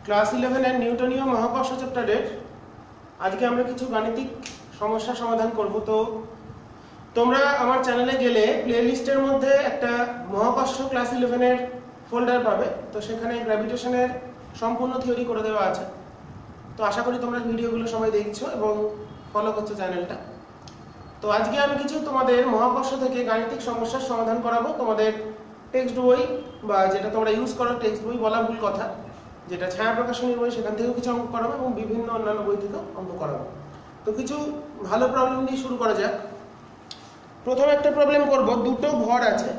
Class 11 এর নিউটনীয় মহাকর্ষ চ্যাপ্টারের আজকে আমরা কিছু গাণিতিক সমস্যা সমাধান করব। তো তোমরা আমার চ্যানেলে গেলে প্লেলিস্টের মধ্যে একটা মহাকর্ষ ক্লাস 11 এর ফোল্ডার পাবে। তো সেখানে গ্র্যাভিটেশনের সম্পূর্ণ থিওরি করে দেওয়া আছে। তো আশা করি তোমরা ভিডিওগুলো সবাই দেখছো এবং ফলো করছো চ্যানেলটা। তো আজকে আমি কিছু তোমাদের মহাকর্ষ থেকে গাণিতিক সমস্যার সমাধান করাবো। তোমাদের টেক্সট বই বা যেটা তোমরা ইউজ করো টেক্সট বই বলা ভুল কথা, যেটা ছায়া প্রকাশনীর বই সেখান থেকেও কিছু অঙ্ক করাবো এবং বিভিন্ন অন্যান্য বই থেকেও অঙ্ক করাবো। তো কিছু ভালো প্রবলেম দিয়ে শুরু করা যাক। প্রথমে একটা প্রবলেম করব, দুটো ভর আছে।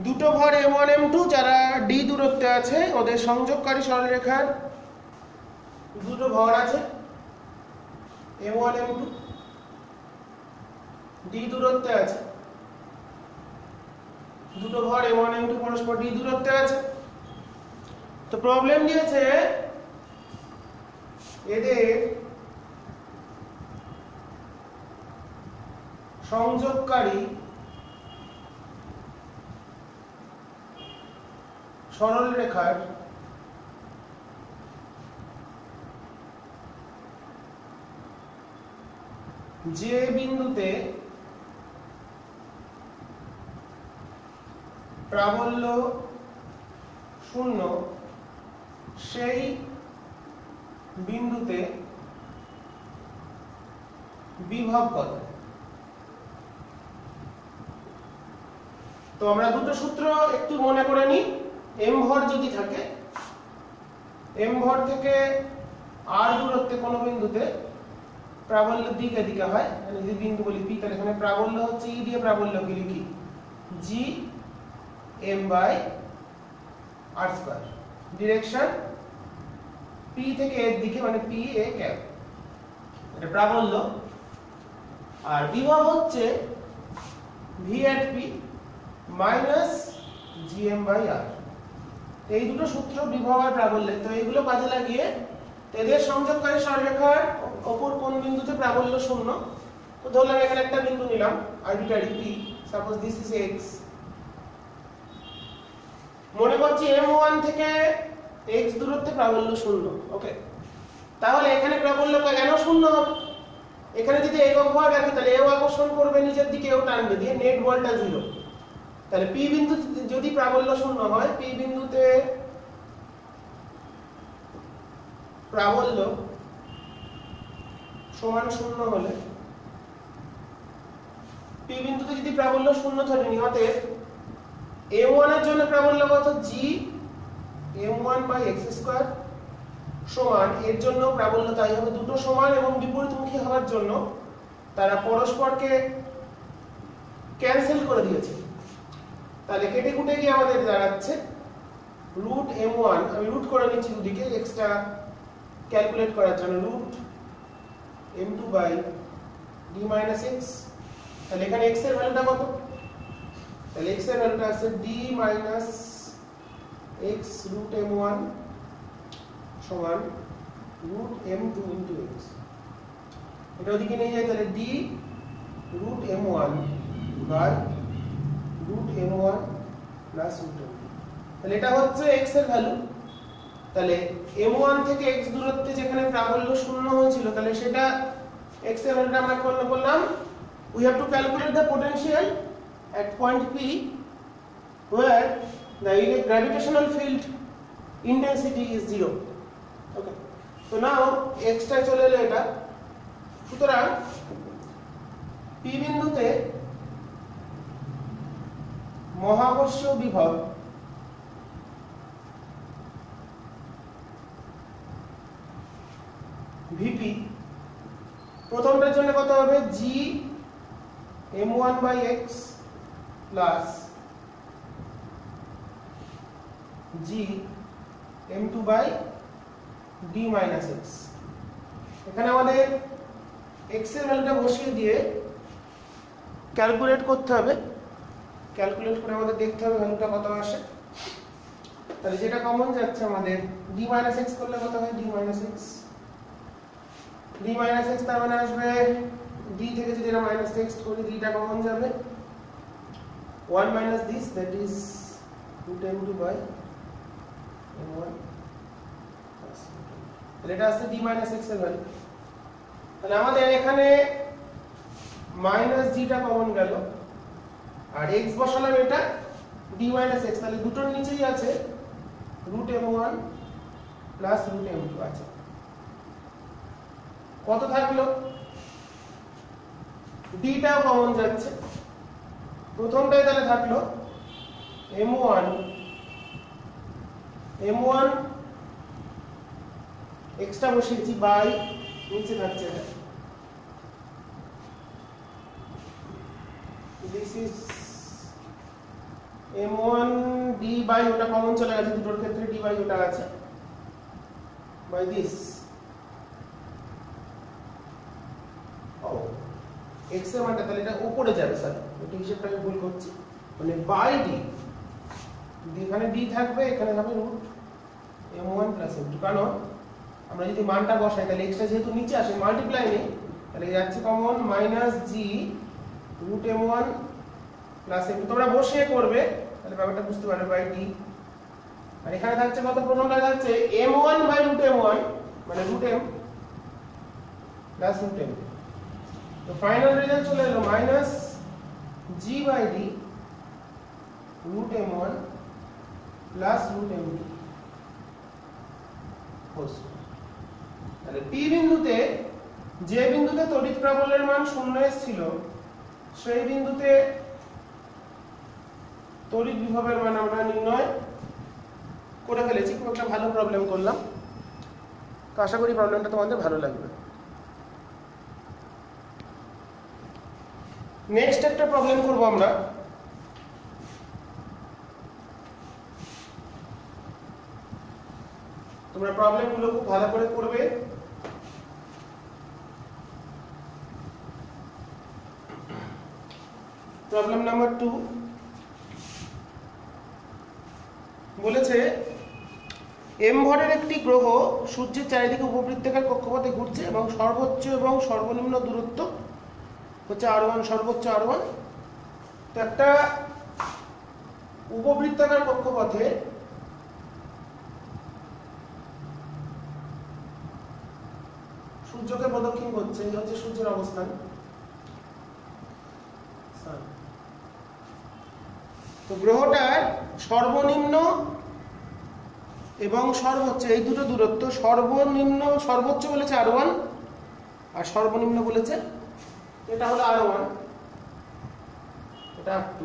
দুটো ভর m1 m2 যারা d দূরত্বে আছে, ওদের সংযোগকারী সরলরেখার দুটো ভর আছে m1 m2 d দূরত্বে আছে। দুটো ভর m1 m2 পরস্পর d দূরত্বে আছে। তো প্রবলেম দিয়েছে এদের সংযোগকারী সরলরেখার যে বিন্দুতে প্রাবল্য 0 সেই বিন্দুতে বিভব কত। তো আমরা দুটো সূত্র একটু মনে করে নিই। m ভর যদি থাকে, m ভর থেকে r দূরত্বে কোনো বিন্দুতে প্রাবল্য দিক এদিকে হয়, মানে যদি বিন্দু বলি p, তাহলে এখানে প্রাবল্য হচ্ছে e দিয়ে প্রাবল্যকে লিখি g m by r square. Direction p থেকে এর দিকে, মানে p a ক্যাপ, এটা প্রাবল্য। আর বিভব হচ্ছে v at p minus gm by r। এই দুটো সূত্র বিভব আর প্রাবল্যের। তো এইগুলো কাজে লাগিয়ে এদের সংযোগকারী সরলরেখার অপর কোন বিন্দুতে প্রাবল্য 0। তো ধরলাম এখানে একটা বিন্দু নিলাম arbitrary p, suppose this is x। মনে করছি m1 থেকে x দূরত্বে প্রাবল্য 0। ওকে, তাহলে এখানে প্রাবল্য কেন 0 হবে? এখানে যদি একক ভর রাখি তাহলে এও আকর্ষণ করবে নিচের দিকে, এও টানবে, দিয়ে নেট বলটা 0। তাহলে p বিন্দু যদি প্রাবল্য 0 হয়, p বিন্দুতে প্রাবল্য সমান 0 হলে, p বিন্দুতে যদি প্রাবল্য 0 ধরে নিই, অতএব m1 এর জন্য প্রাবল্য কত? g m1 by x square সমান, এর জন্য প্রাবল্য তাই হবে, দুটো সমান এবং বিপরীতমুখী হওয়ার জন্য তারা পরস্পরকে ক্যান্সেল করে দিয়েছে। তাহলে কেটে কুটে গিয়ে আমাদের দাঁড়াচ্ছে রুট m1, আমি রুট করে নিচ্ছি দুদিকে এক্সট্রা ক্যালকুলেট করার জন্য, root m2 by d minus x। তাহলে এখানে x এর ভ্যালুটা কত? তাহলে x এর ভ্যালুটা আছে d minus x root m1 সমান রুট m2 ইনটু x। এটা ওদিকে নিয়ে যাই, তাহলে d root m1 by root m1 plus root m2। তাহলে এটা হচ্ছে x এর ভ্যালু। তাহলে m1 থেকে x দূরত্বে যেখানে প্রাবল্য 0 হয়েছিল, তাহলে সেটা x এর ভ্যালুটা আমরা করলাম, we have to calculate the potential at point p where the gravitational field intensity is 0. Okay, so now x টা চলে এলো এটা। সুতরাং p বিন্দুতে মহাকর্ষীয় বিভব vp প্রথমটার জন্য কত হবে? g m1 by x plus g m2 by d minus x। এখানে আমাদের x এর ভ্যালুটা বসিয়ে দিয়ে ক্যালকুলেট করতে হবে। ক্যালকুলেট করে আমাদের দেখতে হবে ভ্যালুটা কত আসে। তাহলে যেটা কমন যাচ্ছে আমাদের d মাইনাস x করলে কত হয়? d minus x d minus x তার মানে আসবে d থেকে যদি এটা মাইনাস টেক্সট করি, d টা কমন যাবে, 1 minus this, that is root m2 by m1 plus তাহলে এটা আসছে d minus x এর ভ্যালু। তাহলে আমাদের এখানে মাইনাস g টা কমন গেল আর x বসালাম এটা d minus x, তাহলে দুটোর নিচেই আছে root m1 plus root m2 আছে। কত থাকলো? d টাও কমন যাচ্ছে, প্রথমটাই তাহলে থাকলো m1 এক্সট্রা বসিয়েছি বাই নিচে থাকছে এটা this is m1 d by ওটা কমন চলে গেছে, দুটোর ক্ষেত্রে d বাই ওটা আছে বাই দিস x এর মানটা তাহলে এটা উপরে যাবে স্যার, এটা হিসাবটা আমি ভুল করছি, মানে বাই d এখানে d থাকবে, এখানে হবে রুট m1 প্লাস m2। কারণ আমরা যদি মানটা বসাই তাহলে x টা যেহেতু নিচে আসে মাল্টিপ্লাই নেই, তাহলে যাচ্ছে common minus g root m1 plus m2। তোমরা বসিয়ে করবে তাহলে ব্যাপারটা বুঝতে পারবে বাই d। আর এখানে থাকছে কত? প্রথমটা থাকছে m1 বাই রুট m1 মানে root m plus root m। তো ফাইনাল রেজাল্ট চলে এলো minus g by d root m1 plus root m2। তাহলে p বিন্দুতে, যে বিন্দুতে তড়িৎ প্রাবল্যের মান 0 এসেছিল সেই বিন্দুতে তড়িৎ বিভবের মান আমরা নির্ণয় করে ফেলেছি। খুব একটা ভালো প্রবলেম করলাম, তো আশা করি প্রবলেমটা তোমাদের ভালো লাগবে। নেক্সট একটা প্রবলেম করব আমরা। তোমরা প্রবলেমগুলো খুব ভালো করে করবে। প্রবলেম নাম্বার 2 বলেছে m ভরের একটি গ্রহ সূর্যের চারিদিকে উপবৃত্তাকার কক্ষপথে ঘুরছে এবং সর্বোচ্চ এবং সর্বনিম্ন দূরত্ব হচ্ছে r1, সর্বোচ্চ r1। তো একটা উপবৃত্তাকার কক্ষপথে সূর্যকে প্রদক্ষিণ করছে, এই হচ্ছে সূর্যের অবস্থান। তো গ্রহটার সর্বনিম্ন এবং সর্বোচ্চ এই দুটো দূরত্ব, সর্বনিম্ন সর্বোচ্চ বলেছে r1 আর সর্বনিম্ন বলেছে এটা হলো r1, এটা r2।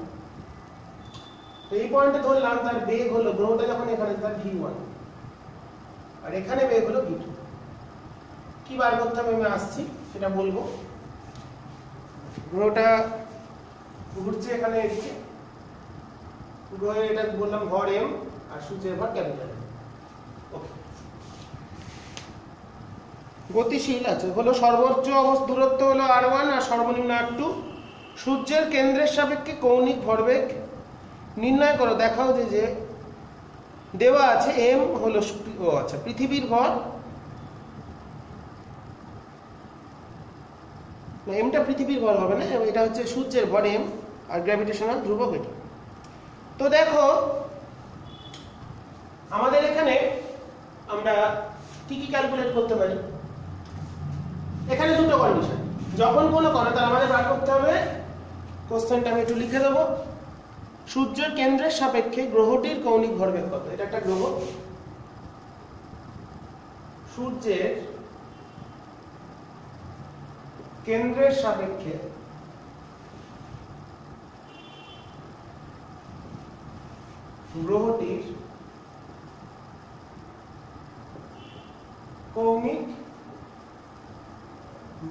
এই পয়েন্টে ধরলাম তার বেগ হলো, গ্রহটা যখন এখানে তার v1 আর এখানে বেগ হলো v2। কি বার করতে হবে আমি আসছি সেটা বলবো। গ্রহটা ঘুরছে এখানে এদিকে, গ্রহের এটা বললাম ভর m আর সূর্যের ভর ক্যাপিটাল। ওকে, গতিশীল আছে হলো সর্বোচ্চ দূরত্ব হলো r1 আর সর্বনিম্ন r2। সূর্যের কেন্দ্রের সাপেক্ষে কৌণিক ভরবেগ নির্ণয় করো। দেখাও যে দেওয়া আছে m হলো আচ্ছা পৃথিবীর ভর, না mটা পৃথিবীর ভর হবে না, এটা হচ্ছে সূর্যের ভর m আর গ্র্যাভিটেশনাল ধ্রুবক এটা। তো দেখো আমাদের এখানে আমরা কি কি ক্যালকুলেট করতে পারি। এখানে দুটো কন্ডিশন, যখন কোনো কণা তার আমাদের বার করতে হবে, কোশ্চেনটা আমি একটু লিখে দেবো। সূর্যের কেন্দ্রের সাপেক্ষে গ্রহটির কৌণিক ভরবেগ কত? এটা একটা গ্রহ, সূর্যের কেন্দ্রের সাপেক্ষে গ্রহটির কৌণিক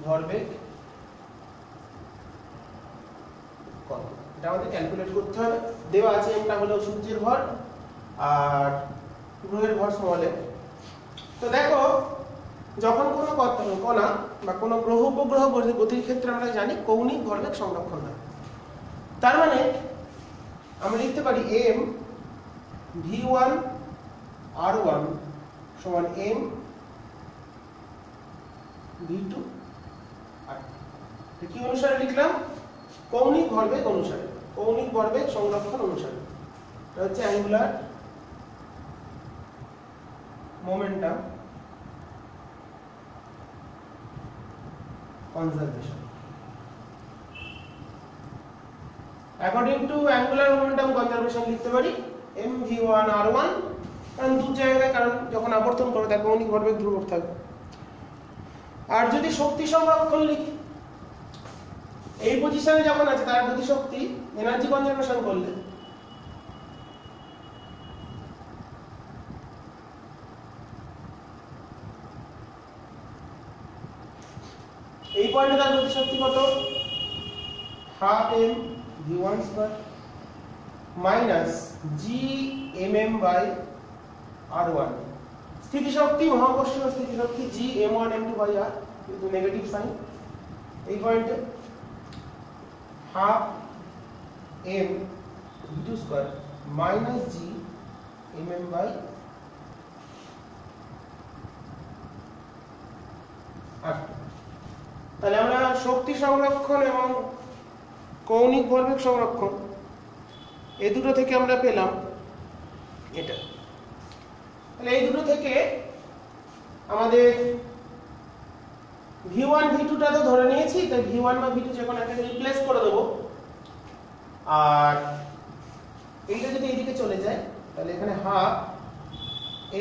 ভরবেগ কত, এটা আমাদের ক্যালকুলেট করতে হবে। দেওয়া আছে এটা হলো সূর্যের ভর আর গ্রহের ভর স্মল m। তো দেখো যখন কোনো কণা বা কোনো গ্রহ উপগ্রহ গতির ক্ষেত্রে আমরা জানি কৌণিক ভরবেগ সংরক্ষণ হয়। তার মানে আমরা লিখতে পারি m v1 r1 সমান m v2 r2। কি অনুসারে লিখলাম? কৌণিক ভরবেগ অনুসারে। কৌণিক ভরবেগ সংরক্ষণ অনুসারে। এটা হচ্ছে angular momentum conservation. According to angular momentum conservation লিখতে পারি mv1r1, কারণ দু জায়গায়, কারণ যখন আবর্তন করবে তার কৌণিক ভরবেগ ধ্রুবক থাকবে। আর যদি শক্তি সংরক্ষণ লিখি, এই পজিশনে যখন আছে তার গতি শক্তি এনার্জি কনজারভেশন করলে এই পয়েন্টে তার গতি শক্তি কত, half M v1 square minus G mm by r1। স্থিতিশক্তি, মহাকর্ষীয় স্থিতিশক্তি G m1 m2 by r, কিন্তু নেগেটিভ সাইন। এই পয়েন্টে half m v2 square minus G mm by r। তাহলে আমরা শক্তি সংরক্ষণ এবং কৌণিক ভরবেগ সংরক্ষণ এই দুটো থেকে আমরা পেলাম এটা। তাহলে এই দুটো থেকে আমাদের v1 v2 টা তো ধরে নিয়েছি, তাই v1 বা v2 যে কোনো একটাকে রিপ্লেস করে দেবো। আর এইটা যদি এইদিকে চলে যায় তাহলে এখানে হাফ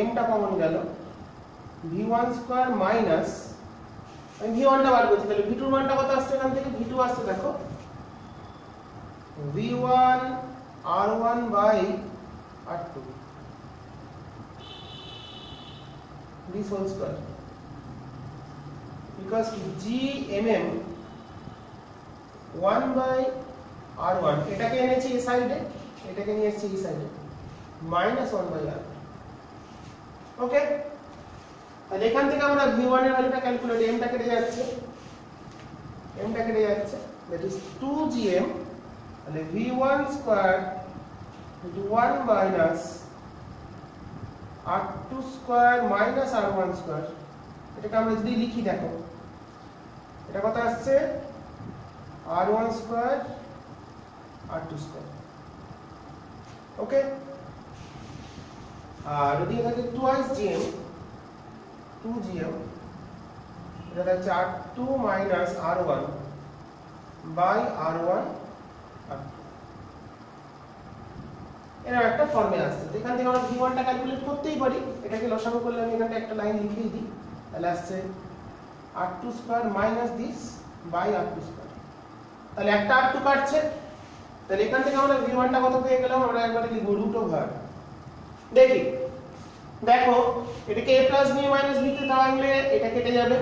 m টা কমন গেল, v1 স্কয়ার মাইনাস, আমি v1 টা বার করছি, তাহলে v2 এর মানটা কত আসছে এখান থেকে, v2 আসছে দেখো v1 r1 by r2 this whole square, because g mm 1 by r1 এটাকে এনেছি এই সাইডে, এটাকে নিয়ে এসেছি এই সাইডে, মাইনাস 1 by r। ওকে, তাহলে এখান থেকে আমরা v1 এর ভ্যালুটা ক্যালকুলেট, m টা কেটে যাচ্ছে, that is 2gm, তাহলে v1 square 1 minus r2 square minus r1 square. এটাকে আমরা যদি লিখি দেখো এটা কত আসছে, r1 স্কয়ার r2 স্কয়ার। ওকে, আর যদি এটাকে টুয়াইস gm, 2gm, এটা হচ্ছে r2 minus r1 by r1 r2, এরকম একটা ফর্মে আসছে। এখান থেকে আমরা v1 টা ক্যালকুলেট করতেই পারি, এটাকে লসাগু করলে আমি এখানটা একটা লাইন লিখেই দিই, তাহলে আসছে r2 square minus this by r2 square. তাহলে একটা r2 কাটছে, তাহলে এখান থেকে আমরা v1 টা কত পেয়ে গেলাম, আমরা একবারে লিখব রুট ওভার, দেখি দেখো এটাকে a plus b minus b তে তাহলে এটা কেটে যাবে।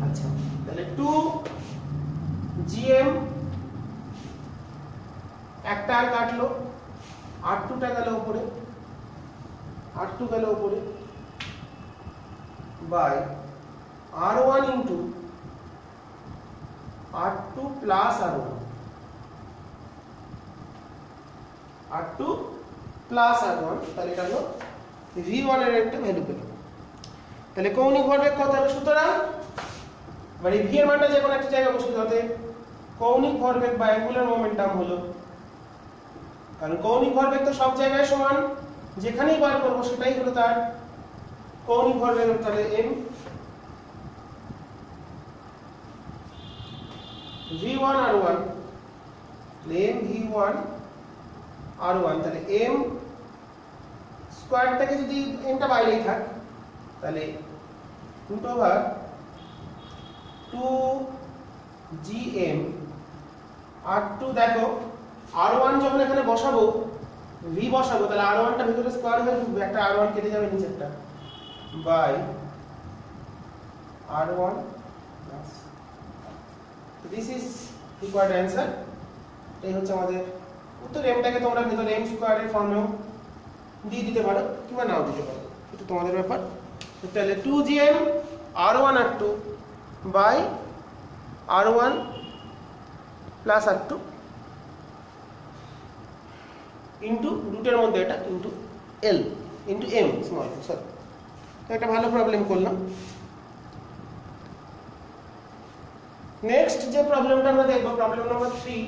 আচ্ছা, তাহলে 2gm একটা আর কাটলো, r2 টা গেল উপরে, r2 গেল উপরে by r1 into r2 plus r1, r2 plus r1, তাহলে এটা হলো v1 এর একটা ভ্যালু পেল। তাহলে কৌণিক ভরবেগ কত হবে, সুতরাং মানে v এর মানটা যে কোনো একটা জায়গায় বসিয়ে দিতে, কৌণিক ভরবেগ বা অ্যাঙ্গুলার মোমেন্টাম হলো, কারণ কৌণিক ভরবেগ তো সব জায়গায় সমান, যেখানেই বার করব সেটাই হলো তার কৌণিক ভরবেগ। তাহলে m v1 r1, m v1 r1, তাহলে m স্কয়ারটাকে যদি m টা বাইরেই থাক তাহলে রুট ওভার 2gm r2, দেখো r1 যখন এখানে বসাবো v বসাবো, তাহলে r1 টা ভিতরে স্কয়ার হয়ে যাবে, একটা r1 কেটে যাবে নিচেরটা, by r1 plus. This is required answer. এই হচ্ছে আমাদের উত্তর। m টাকে তোমরা ভিতরে m স্কয়ার এর ফর্মেও দিয়ে দিতে পারো কিংবা নাও দিতে পারো, এটা তোমাদের ব্যাপার। তাহলে 2gm r1 r2 by r1 plus r2 into রুটের মধ্যে এটা into l into m small, sorry. তো একটা ভালো প্রবলেম করলাম। নেক্সট যে প্রবলেমটা আমরা দেখব, প্রবলেম নাম্বার 3,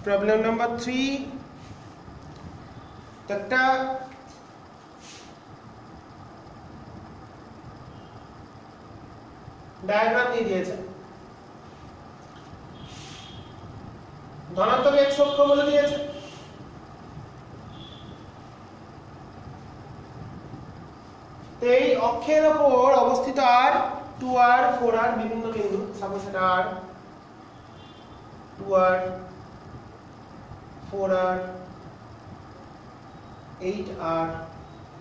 প্রবলেম নাম্বার 3 একটা ডায়াগ্রাম দিয়ে দিয়েছে। ধনাত্মক x অক্ষ বলে দিয়েছে, এই অক্ষের উপর অবস্থিত r 2r 4r বিভিন্ন বিন্দু, সাপোজ এটা r 2r 4r 8r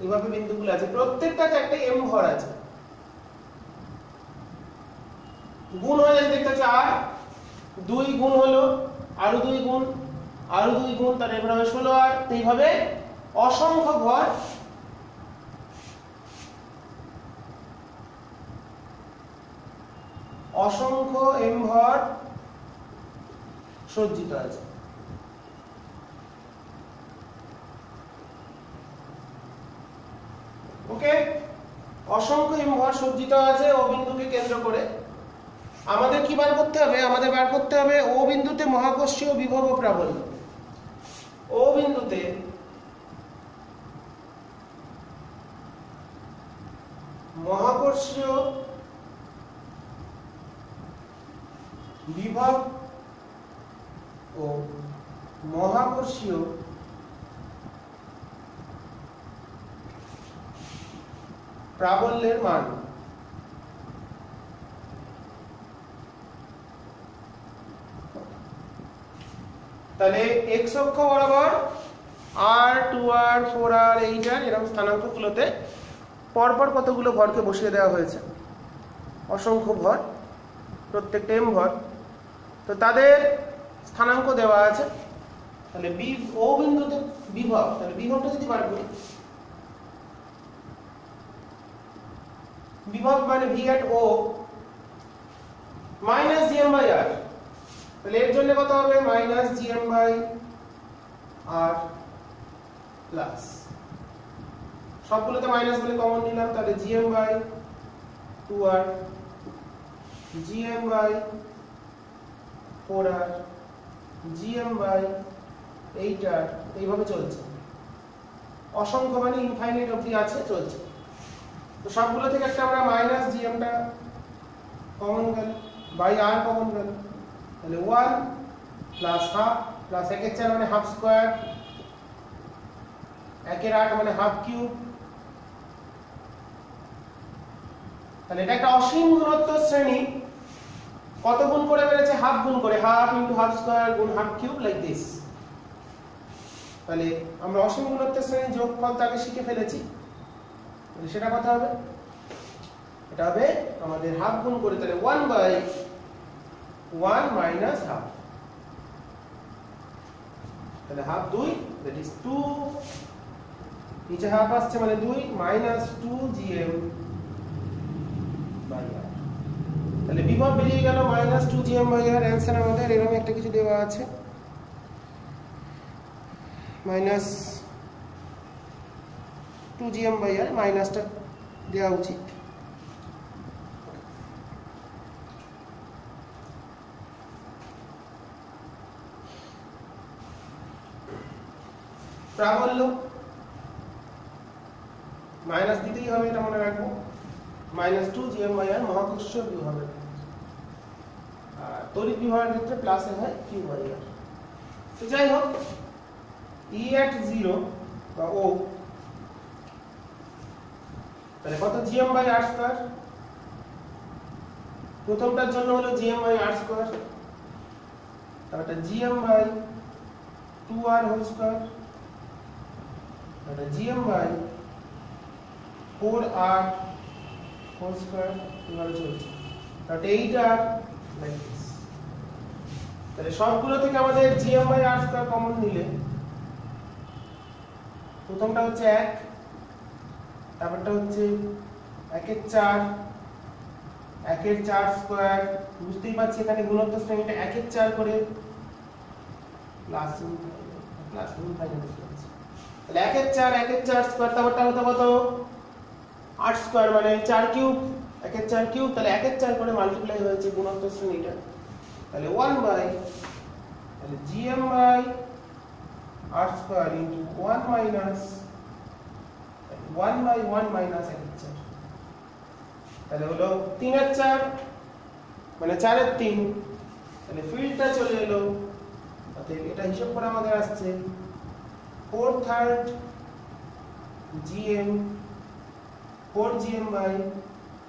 এইভাবে বিন্দুগুলো আছে, প্রত্যেকটাতে একটা m ভর আছে। গুণ হয়ে যায় দেখতে পাচ্ছি r 2 গুণ হলো আরো 2 গুণ আরো 2 গুণ, তাহলে এবার হবে 16r। এইভাবে অসংখ্য ভর অসংখ্য m ভর সজ্জিত আছে। ওকে, অসংখ্য m ভর সজ্জিত আছে ও বিন্দুকে কেন্দ্র করে। আমাদের কি বার করতে হবে? আমাদের বার করতে হবে ও বিন্দুতে মহাকর্ষীয় বিভব ও প্রাবল্য। ও বিন্দুতে মহাকর্ষীয় বিভব ও মহাকর্ষীয় প্রাবল্যের মান। তাহলে x অক্ষ বরাবর r 2r 4r 8r এরকম স্থানাঙ্কগুলোতে পরপর কতগুলো ভরকে বসিয়ে দেওয়া হয়েছে, অসংখ্য ভর, প্রত্যেকটা m ভর। তো তাদের স্থানাঙ্ক দেওয়া আছে। তাহলে ও বিন্দুতে বিভব, তাহলে বিভবটা যদি বার করি, বিভব মানে v at o minus gm by r, তাহলে এর জন্য কত হবে? minus gm by r plus, সবগুলোতে মাইনাস বলে কমন নিলাম, তাহলে gm by 2r gm by 4r gm by 8r এইভাবে চলছে। অসংখ্য মানে ইনফাইনাইট অবধি আছে, চলছে। তো সবগুলো থেকে একটা আমরা মাইনাস gm টা কমন গেল, বাই r কমন গেল, তাহলে 1 প্লাস হাফ প্লাস 1 এর 4 মানে হাফ স্কয়ার, 1 এর 8 মানে হাফ কিউব। তাহলে এটা একটা অসীম গুণোত্তর শ্রেণী। কত গুণ করে বেড়েছে? হাফ গুণ করে, হাফ ইনটু হাফ স্কয়ার গুণ হাফ কিউব, লাইক দিস। তাহলে আমরা অসীম গুণোত্তর শ্রেণীর যোগফল তাকে শিখে ফেলেছি। তাহলে সেটা কত হবে? এটা হবে আমাদের হাফ গুণ করে, তাহলে 1 বাই 1 মাইনাস হাফ, তাহলে হাফ 2, দ্যাট ইজ 2, নিচে হাফ আসছে মানে 2 মাইনাস 2 gm বাই r। তাহলে বিভব বেরিয়ে গেল minus 2 gm by r। Answer আমাদের এরকম একটা কিছু দেওয়া আছে, মাইনাস 2 gm বাই r, মাইনাসটা দেওয়া উচিত। প্রাবল্য মাইনাস দিতেই হবে, এটা মনে রাখবো, মাইনাস 2 gm বাই r মহাকর্ষীয় বিভবের, আর তড়িৎ বিভবের ক্ষেত্রে প্লাসে হয় q বাই r। তো যাই হোক, e at 0 বা o, তাহলে কত? gm by r square. প্রথমটার জন্য হলো gm বাই r স্কয়ার, তারপরটা gm by 2r whole square, তারপরটা gm by 4r whole square, এভাবে চলছে। তারপরটা 8r, লাইক দিস। তাহলে সবগুলো থেকে আমাদের gm by r square common নিলে প্রথমটা হচ্ছে 1, তারপরটা হচ্ছে 1 এর 4, 1 এর 4 স্কয়ার, বুঝতেই পারছি এখানে গুণোত্তর শ্রেণীটা 1 এর 4 করে প্লাস ফাইনাল হচ্ছে। তাহলে 1 এর 4 1 এর 4 স্কয়ার, তারপরটা হতো কত? 8 স্কয়ার মানে 4 কিউব, 1 এর 4 কিউব, তাহলে 1 এর 4 করে মাল্টিপ্লাই হয়েছে গুণোত্তর শ্রেণীটা। তাহলে 1 বাই তাহলে gm by r square into 1 minus 1 by 1 minus 1/4, তাহলে হলো 3/4 মানে 4/3, তাহলে ফিল্ডটা চলে এলো, অতএব এটা হিসাব করে আমাদের আসছে 4/3 gm 4gm by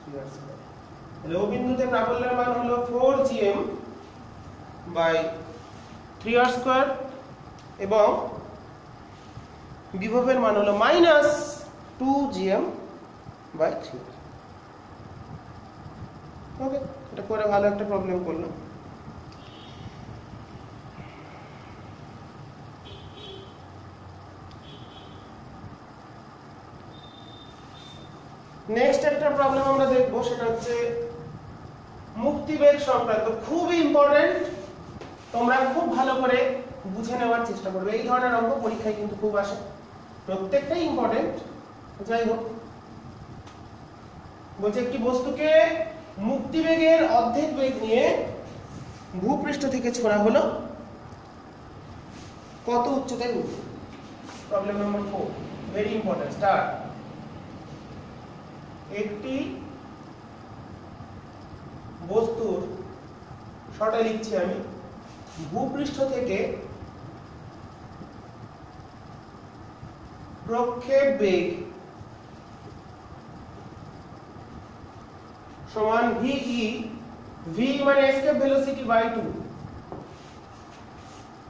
3r square. তাহলে ও বিন্দুতে প্রাবল্যের মান হলো 4gm বাই 3r স্কয়ার এবং বিভবের মান হলো মাইনাস 2gm বাই 3। ওকে, এটা করে ভালো একটা প্রবলেম করলাম। নেক্সট একটা প্রবলেম আমরা দেখব, সেটা হচ্ছে মুক্তিবেগ সংক্রান্ত। খুবই ইম্পর্টেন্ট, তোমরা খুব ভালো করে বুঝে নেওয়ার চেষ্টা করবে। এই ধরনের অঙ্ক পরীক্ষায় কিন্তু খুব আসে, প্রত্যেকটাই ইম্পর্টেন্ট। যাই হোক, বলছে একটি বস্তুকে মুক্তিবেগের অর্ধেক বেগ নিয়ে ভূপৃষ্ঠ থেকে ছোড়া হলো, কত উচ্চতায় উঠবে? প্রবলেম নম্বর 4, ভেরি ইম্পর্টেন্ট। স্টার্ট। একটি বস্তুর, শর্টে লিখছি আমি, ভূপৃষ্ঠ থেকে প্রক্ষেপ বেগ সমান VE, V মানে এসকেপ ভেলোসিটি বাই 2।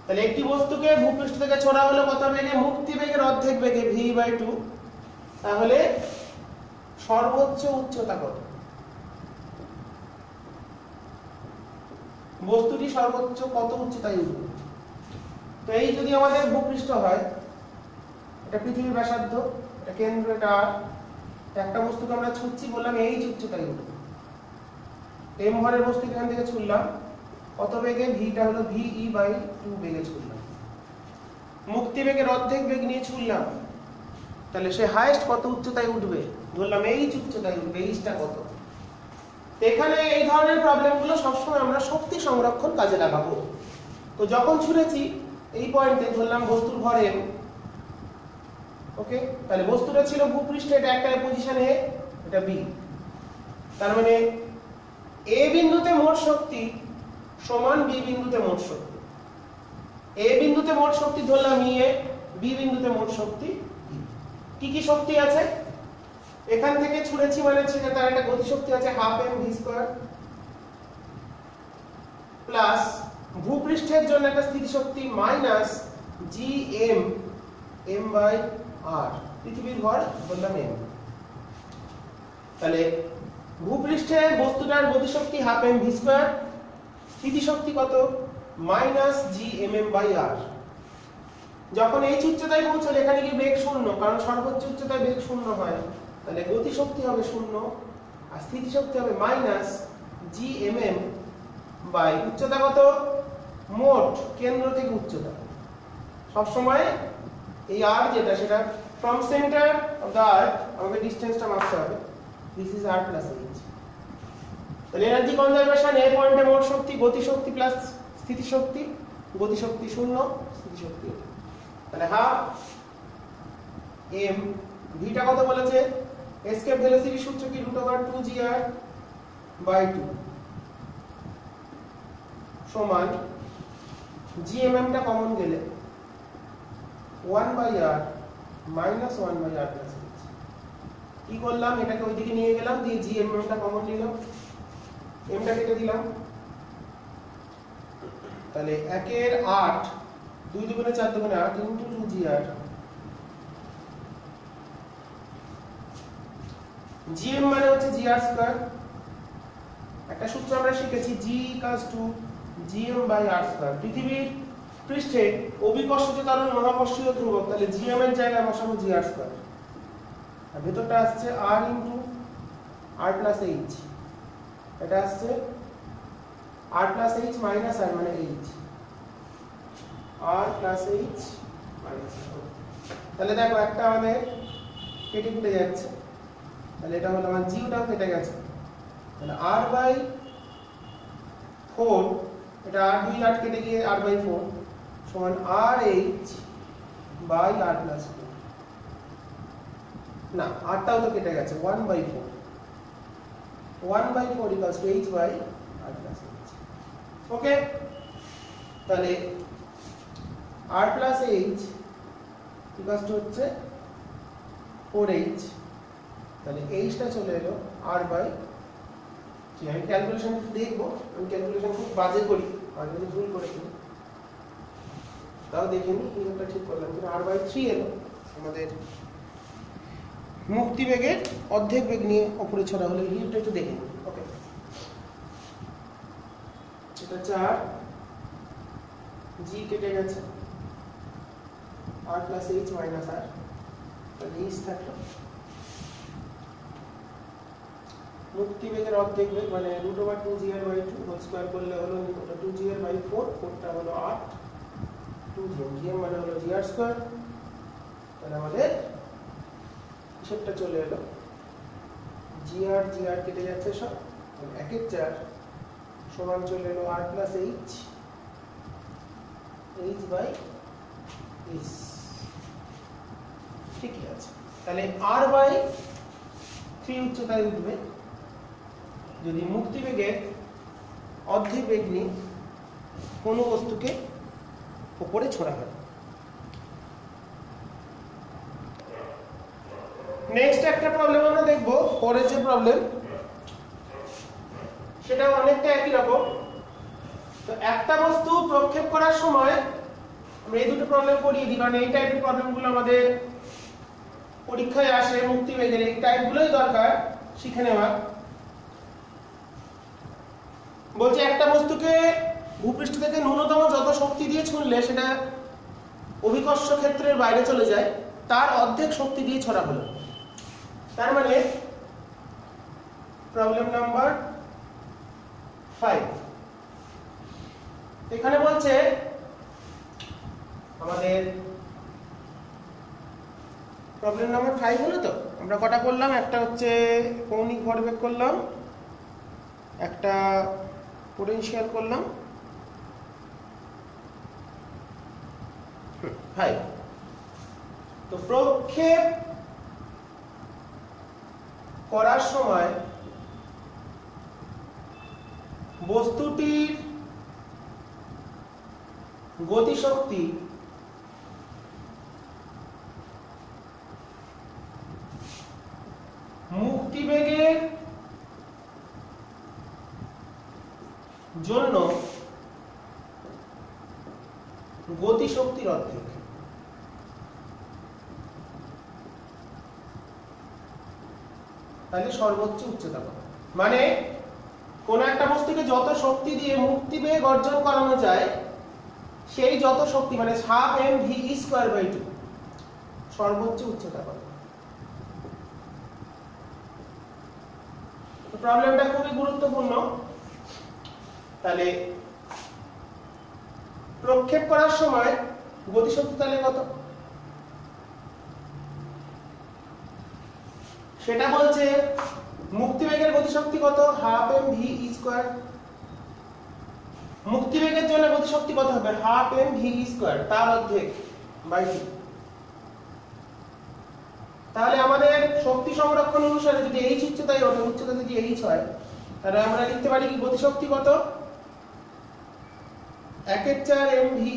তাহলে একটি বস্তুকে ভূপৃষ্ঠ থেকে ছোড়া হলো কত বেগে? মুক্তি বেগের অর্ধেক বেগে, V বাই 2। তাহলে সর্বোচ্চ উচ্চতা কত? বস্তুটি সর্বোচ্চ কত উচ্চতায় উঠবে? তো এই যদি আমাদের ভূপৃষ্ঠ হয়, এটা পৃথিবীর ব্যাসার্ধ, এটা কেন্দ্র, এটা একটা বস্তুকে আমরা ছুঁচ্ছি, বললাম এই উচ্চতায় উঠবে। m ভরের বস্তু এখান থেকে ছুড়লাম কত বেগে? ভিটা হলো VE বাই 2 বেগে ছুড়লাম। মুক্তি বেগের অর্ধেক বেগ নিয়ে ছুড়লাম, তাহলে সে হাইয়েস্ট কত উচ্চতায় উঠবে? ধরলাম এই উচ্চতায় উঠবে। এইটা কত? এখানে এই ধরনের প্রবলেমগুলো সবসময় আমরা শক্তি সংরক্ষণ কাজে লাগাবো। তো যখন ছুঁড়েছি এই পয়েন্টে, ধরলাম বস্তুর ভর m, ওকে, তাহলে বস্তুটা ছিল ভূপৃষ্ঠে, এটা একটা পজিশন A, এটা B। তার মানে A বিন্দুতে মোট শক্তি সমান B বিন্দুতে মোট শক্তি। A বিন্দুতে মোট শক্তি ধরলাম EA, B বিন্দুতে মোট শক্তি E। কি কি শক্তি আছে? এখান থেকে ছুঁড়েছি মানে সেটা তার একটা গতি শক্তি আছে 12 mv² প্লাস ভূপৃষ্ঠের জন্য একটা স্থিতি শক্তি মাইনাস gm m/r, পৃথিবীর ভর বললাম m। তাহলে ভূপৃষ্ঠে বস্তুটার গতি শক্তি 12 mv², স্থিতি শক্তি কত? Minus gmm/r। যখন এই উচ্চতায় পৌঁছলে এখানে কি বেগ শূন্য, কারণ সর্বোচ্চ উচ্চতায় বেগ শূন্য হয়, তাহলে গতি শক্তি হবে শূন্য আর স্থিতি শক্তি হবে মাইনাস gmm বাই উচ্চতা কত? মোট কেন্দ্র থেকে উচ্চতা। সব সময় এই r যেটা, সেটা ফ্রম সেন্টার অফ দা আর্থ আমাকে ডিসটেন্সটা মাপতে হবে। This is r plus h। তাহলে এনার্জি কনজারভেশন, এই পয়েন্টে মোট শক্তি, গতি শক্তি প্লাস স্থিতি শক্তি, গতি শক্তি শূন্য, স্থিতি শক্তি, তাহলে হাফ m। ভিটা কত বলেছে? এসকেপ ভেলোসিটি সূত্র কি? √2gr বাই 2 সমান gmm টা কমন গেলে 1/r minus 1/r plus h। কি করলাম? এটাকে ওইদিকে নিয়ে গেলাম, দিয়ে gmm টা কমন নিলাম, m টা কেটে দিলাম। তাহলে 1 এর 8, 2 দুগুণে 4 দুগুণে 8 ইনটু 2gr। gm মানে হচ্ছে gr স্কয়ার। একটা সূত্র আমরা শিখেছি, g = gm/r স্কয়ার। পৃথিবীর পৃষ্ঠে অভিকর্ষজ ত্বরণ মহাকর্ষীয় ধ্রুবক, তাহলে gm এর জায়গায় বসাবো gr স্কয়ার। আর ভেতরটা আসছে r * r + h, এটা আসছে r + h মাইনাস r মানে h, r + h minus r। তাহলে দেখো একটা আমাদের কেটে কেটে যাচ্ছে, তাহলে এটা হলো আমার g, ওটাও কেটে গেছে। তাহলে r/4 এটা r 2 8 কেটে গিয়ে r/4 সমান rh বাই r প্লাস 4 না rটাও তো কেটে গেছে 1/4 1/4 equals to h by r plus h okay তাহলে r plus h equals to হচ্ছে 4h তাহলে h টা চলে এলো r বাই আমি ক্যালকুলেশন দেখবো আমি ক্যালকুলেশন খুব বাজে করি আর যদি ভুল করে দিই তাও দেখে নিই এটা ঠিক করলাম কিন্তু r/3 এলো আমাদের মুক্তি বেগের অর্ধেক বেগ নিয়ে উপরে ছড়া হলো হিটটা একটু দেখে নিই ওকে এটা 4 g কেটে গেছে r plus h minus r তাহলে h থাকলো মুক্তি বেগের অর্ধেক বেগ মানে √2gr/2 হোল স্কয়ার করলে হলো ওটা 2gr/4 4টা হলো 8 2gm gm মানে হলো gr² তাহলে আমাদের হিসাবটা চলে এলো gr কেটে যাচ্ছে সব 1/4 সমান চলে এলো r plus h h by h ঠিকই আছে তাহলে r/3 উচ্চতায় উঠবে যদি মুক্তি বেগের অর্ধেক বেগ নিয়ে কোনো বস্তুকে উপরে ছোড়া হয় নেক্সট একটা প্রবলেম আমরা দেখব পরের যে প্রবলেম সেটা অনেকটা একই রকম তো একটা বস্তু প্রক্ষেপ করার সময় আমরা এই দুটো প্রবলেম করিয়ে দিই কারণ এই টাইপের প্রবলেমগুলো আমাদের পরীক্ষায় আসে মুক্তি বেগের এই টাইপগুলোই দরকার শিখে নেওয়া বলছে একটা বস্তুকে ভূপৃষ্ঠ থেকে ন্যূনতম যত শক্তি দিয়ে ছুঁড়লে সেটা অভিকর্ষ ক্ষেত্রের বাইরে চলে যায় তার অর্ধেক শক্তি দিয়ে ছড়া হলো তার মানে প্রবলেম নাম্বার 5 এখানে বলছে আমাদের প্রবলেম নাম্বার 5 হলো তো আমরা কটা করলাম একটা হচ্ছে কৌণিক ভরবেগ করলাম একটা পোটেনশিয়াল করলাম 5 তো প্রক্ষেপ করার সময় বস্তুটির গতিশক্তি মুক্তিবেগের জন্য গতিশক্তির অর্ধেক তাহলে সর্বোচ্চ উচ্চতা মানে কোন একটা বস্তুকে যত শক্তি দিয়ে মুক্তিবেগ অর্জন করানো যায় সেই যত শক্তি মানে হাফ mv²/2 সর্বোচ্চ উচ্চতা কত তো প্রবলেমটা খুবই গুরুত্বপূর্ণ তাহলে প্রক্ষেপ করার সময় গতিশক্তি তাহলে কত সেটা বলছে মুক্তিবেগের গতিশক্তি কত হাফ mv²। মুক্তিবেগের জন্য গতিশক্তি কত হবে হাফ mv² তার অর্ধেক বাই 2 তাহলে আমাদের শক্তি সংরক্ষণ অনুসারে যদি h উচ্চতায় ওঠে উচ্চতা যদি h হয় তাহলে আমরা লিখতে পারি কি গতিশক্তি কত 1/4 mv²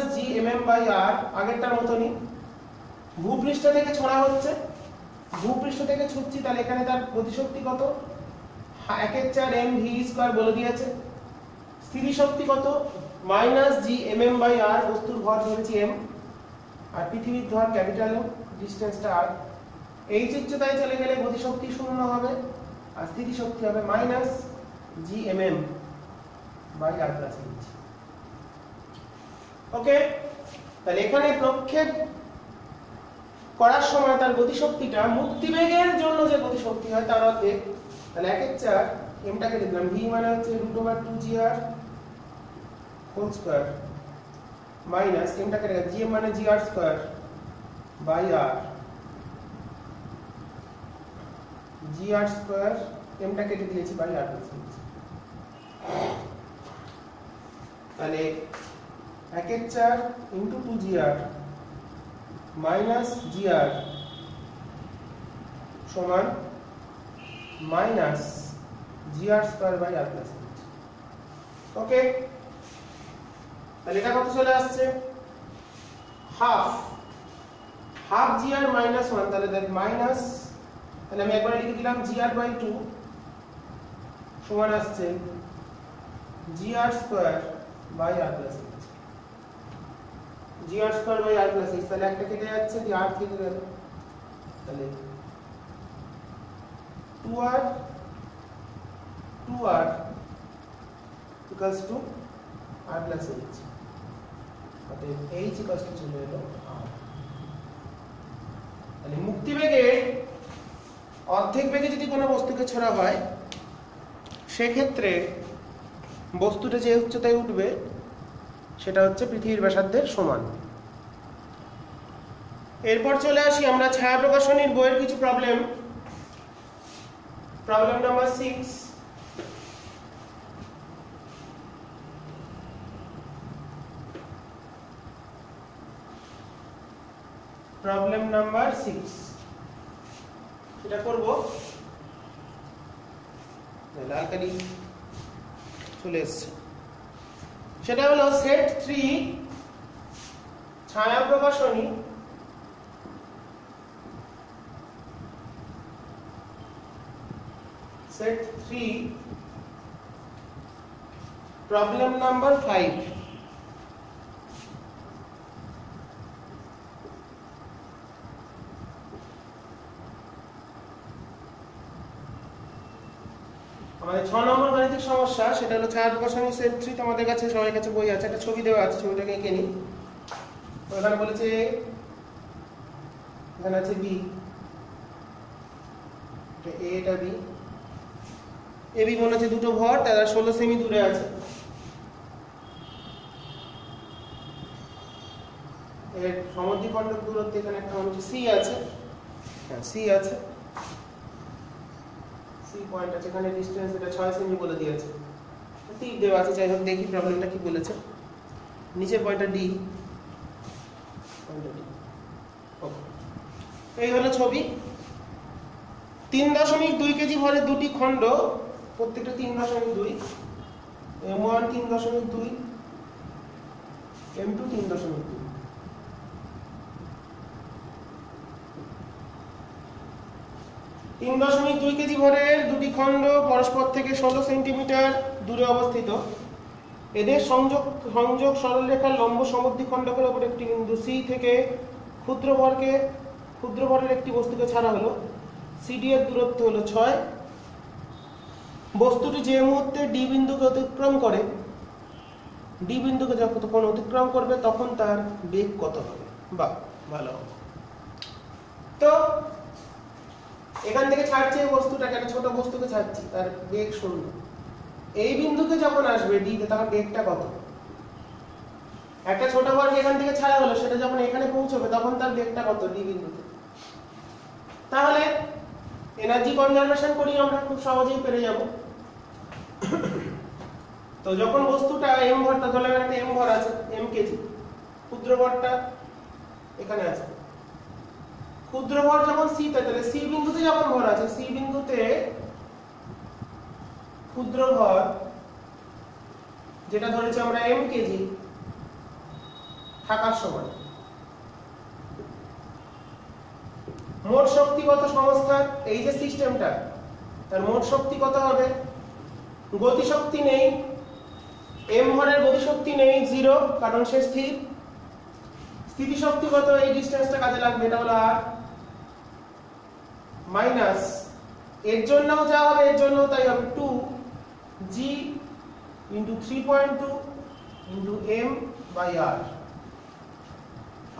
- gmm/r আগেরটার মতনই ভূপৃষ্ঠ থেকে ছোড়া হচ্ছে ভূপৃষ্ঠ থেকে ছুটছি তাহলে এখানে তার গতিশক্তি কত 1/4 mv² বলে দিয়েছে স্থিতিশক্তি কত -gmm/r বস্তুর ভর ধরেছি m আর পৃথিবীর ভর ক্যাপিটাল M ডিসটেন্সটা r h উচ্চতায় চলে গেলে গতিশক্তি শূন্য হবে আর স্থিতিশক্তি হবে -gmm/r + h ওকে তাহলে এখানে প্রক্ষেপ করার সময় তার গতিশক্তিটা মুক্তিবেগের জন্য যে গতিশক্তি হয় তার অর্ধেক তাহলে 1/4 এমটাকে লিখলাম v মানে হচ্ছে √2gr হোল স্কয়ার মাইনাস এমটাকে লিখলাম gm মানে gr² বাই r gr² এমটা কেটে দিয়েছি বাই r + h তাহলে 1/4 ইন্টু 2gr মাইনাস gr সমান minus gr square by r plus h। Okay, তাহলে এটা কত চলে আসছে? হাফ gr মাইনাস 1, তাহলে দ্যাট মাইনাস, তাহলে আমি একবার লিখে দিলাম gr বাই 2 সমান আসছে gr square by r plus h। gr square by r plus h, তাহলে একটা কেটে যাচ্ছে, দিয়ে r কেটে গেল, তাহলে 2r equals to r plus h, অতএব h equals to চলে এলো r। তাহলে মুক্তিবেগে অর্ধেক বেগে যদি কোনো বস্তুকে ছোড়া হয় সেক্ষেত্রে বস্তুটা যে উচ্চতায় উঠবে সেটা হচ্ছে পৃথিবীর ব্যাসার্ধের সমান। এরপর চলে আসি আমরা ছায়া প্রকাশনীর বইয়ের কিছু problem. Problem number 6। Problem number 6 এটা করব, লাল কালি চলে এসছে। সেটা হলো সেট 3 ছায়া প্রকাশনী সেট 3 প্রবলেম নাম্বার 5। আমাদের 6 নম্বর গাণিতিক সমস্যা, সেটা হলো ছায়া প্রকাশনী সেট 3। তোমাদের কাছে সবার কাছে বই আছে, একটা ছবি দেওয়া আছে, ছবিটাকে এঁকে নিই। তো এখানে বলেছে এখানে আছে বি, এটা এ, এটা বি। এ বি মনে হচ্ছে দুটো ভর, তারা 16 সেমি দূরে আছে। এর সমদ্বিখণ্ডক দূরত্ব এখানে একটা মনে হচ্ছে সি আছে, হ্যাঁ সি আছে, সি পয়েন্ট আছে। এখানে ডিসটেন্স এটা 6 সেমি বলে দিয়েছে, তীর দেওয়া আছে। যাই হোক দেখি প্রবলেমটা কি বলেছে। নিচের পয়েন্টটা ডি, এই হলো ছবি। 3.2 কেজি ভরের দুটি খণ্ড, প্রত্যেকটা 3.2, m1 3.2, m2 3.2। তিন 3.2 কেজি ভরের দুটি খণ্ড পরস্পর থেকে 16 সেন্টিমিটার দূরে অবস্থিত। এদের সংযোগ সরলরেখার লম্ব সমদ্বিখণ্ডকের উপর একটি বিন্দু সি থেকে ক্ষুদ্র ভরের একটি বস্তুকে ছাড়া হলো। সিডি এর দূরত্ব হলো 6। বস্তুটি যে মুহূর্তে ডি বিন্দুকে অতিক্রম করে, ডি বিন্দুকে যখন অতিক্রম করবে তখন তার বেগ কত হবে? বাহ, ভালো। তো এখান থেকে ছাড়ছে এই বস্তুটাকে, একটা ছোট বস্তুকে ছাড়ছি, তার বেগ 0। এই বিন্দুকে যখন আসবে ডি তে, তখন বেগটা কত? একটা ছোট ভরকে এখান থেকে ছাড়া হলো, সেটা যখন এখানে পৌঁছবে তখন তার বেগটা কত ডি বিন্দুতে? তাহলে এনার্জি কনজারভেশন করি আমরা, খুব সহজেই পেরে যাব। তো যখন বস্তুটা এম ভরটা, ধরে একটা এম ভর আছে, এম কেজি, ক্ষুদ্র ভরটা এখানে আছে। ক্ষুদ্র ভর যখন সি তে, তাহলে সি বিন্দুতে যখন ভর আছে, সি বিন্দুতে ক্ষুদ্র ভর যেটা ধরেছি আমরা এম কেজি থাকার সময় মোট শক্তি কত সংস্থার, এই যে সিস্টেমটা, তার মোট শক্তি কত হবে? গতি শক্তি নেই, এম ভরের গতি শক্তি নেই 0, কারণ সে স্থির। স্থিতি শক্তি কত? এই ডিসটেন্সটা কাজে লাগবে, এটা হলো আর মাইনাস, এর জন্যও যা হবে এর জন্য তাই হবে 2g into 3.2 into m by r।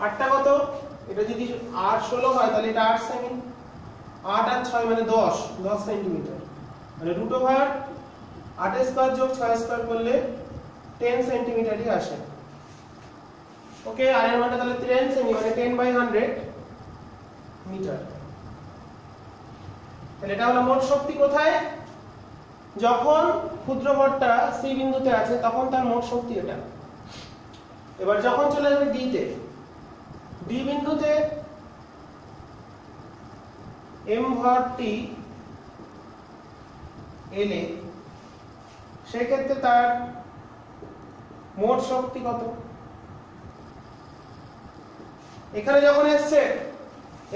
আরটা কত? এটা যদি r 16 হয় তাহলে এটা 8 সেমি, 8 আর 6 মানে 10 সেন্টিমিটার, মানে রুট ওভার 8 স্কয়ার যোগ 6 স্কয়ার করলে 10 সেন্টিমিটারই আসে। ওকে, আর এর মানটা তাহলে 10 সেমি, মানে 10/100 মিটার। তাহলে এটা হলো মোট শক্তি কোথায়? যখন ক্ষুদ্র ভরটা সি বিন্দুতে আছে তখন তার মোট শক্তি এটা। এবার যখন চলে যাবে ডি তে, ডি বিন্দুতে এম ভরটি এলে সেই ক্ষেত্রে তার মোট শক্তি কত? এখানে যখন এসছে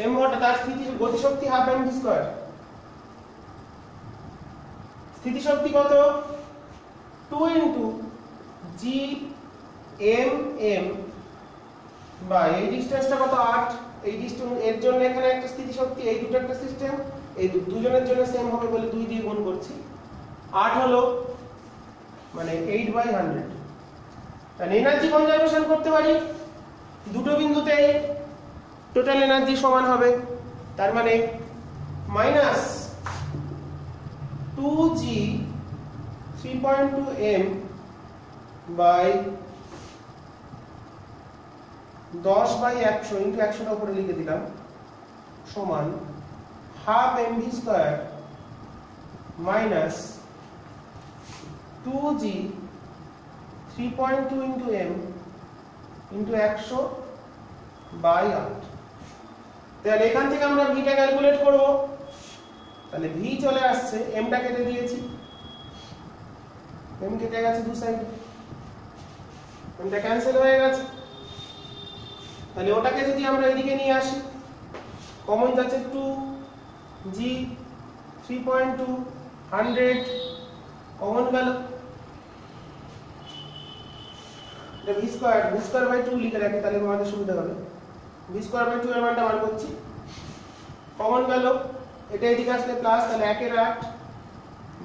এম ভরটা, তার গতি শক্তি হাফ এম ভি স্কয়ার, স্থিতি শক্তি কত? 2 ইনটু জি এম এম বা এই ডিসটেন্সটা কত? 8। এই ডিসটেন্স এর জন্য এখানে একটা স্থিতি শক্তি, এই দুটো একটা সিস্টেম, এই দুজনের জন্য সেম হবে বলে 2 দিয়ে গুণ করছি। 8 হলো মানে 8/100। তাহলে এনার্জি কনজারভেশন করতে পারি দুটো বিন্দুতে, টোটাল এনার্জি সমান হবে, তার মানে minus 2g 3.2 m by 10/100 into 100টা উপরে লিখে দিলাম সমান half M V square minus 2g 3.2 into m into 100/8। তাহলে এখান থেকে আমরা ভিটা ক্যালকুলেট করব। তাহলে ভি চলে আসছে, এমটা কেটে দিয়েছি, এম কেটে গেছে দু সাইডে, এমটা ক্যান্সেল হয়ে গেছে। তাহলে ওটাকে যদি আমরা এদিকে নিয়ে আসি, কমন যাচ্ছে 2g 3.2 100 কমন গেল, এটা ভি স্কয়ার বাই 2 লিখে রাখি তাহলে আমাদের সুবিধা হবে। ভি স্কয়ার বাই 2 এর মানটা বার করছি, কমন গেল, এটা এদিকে আসলে প্লাস, তাহলে 1 এর 8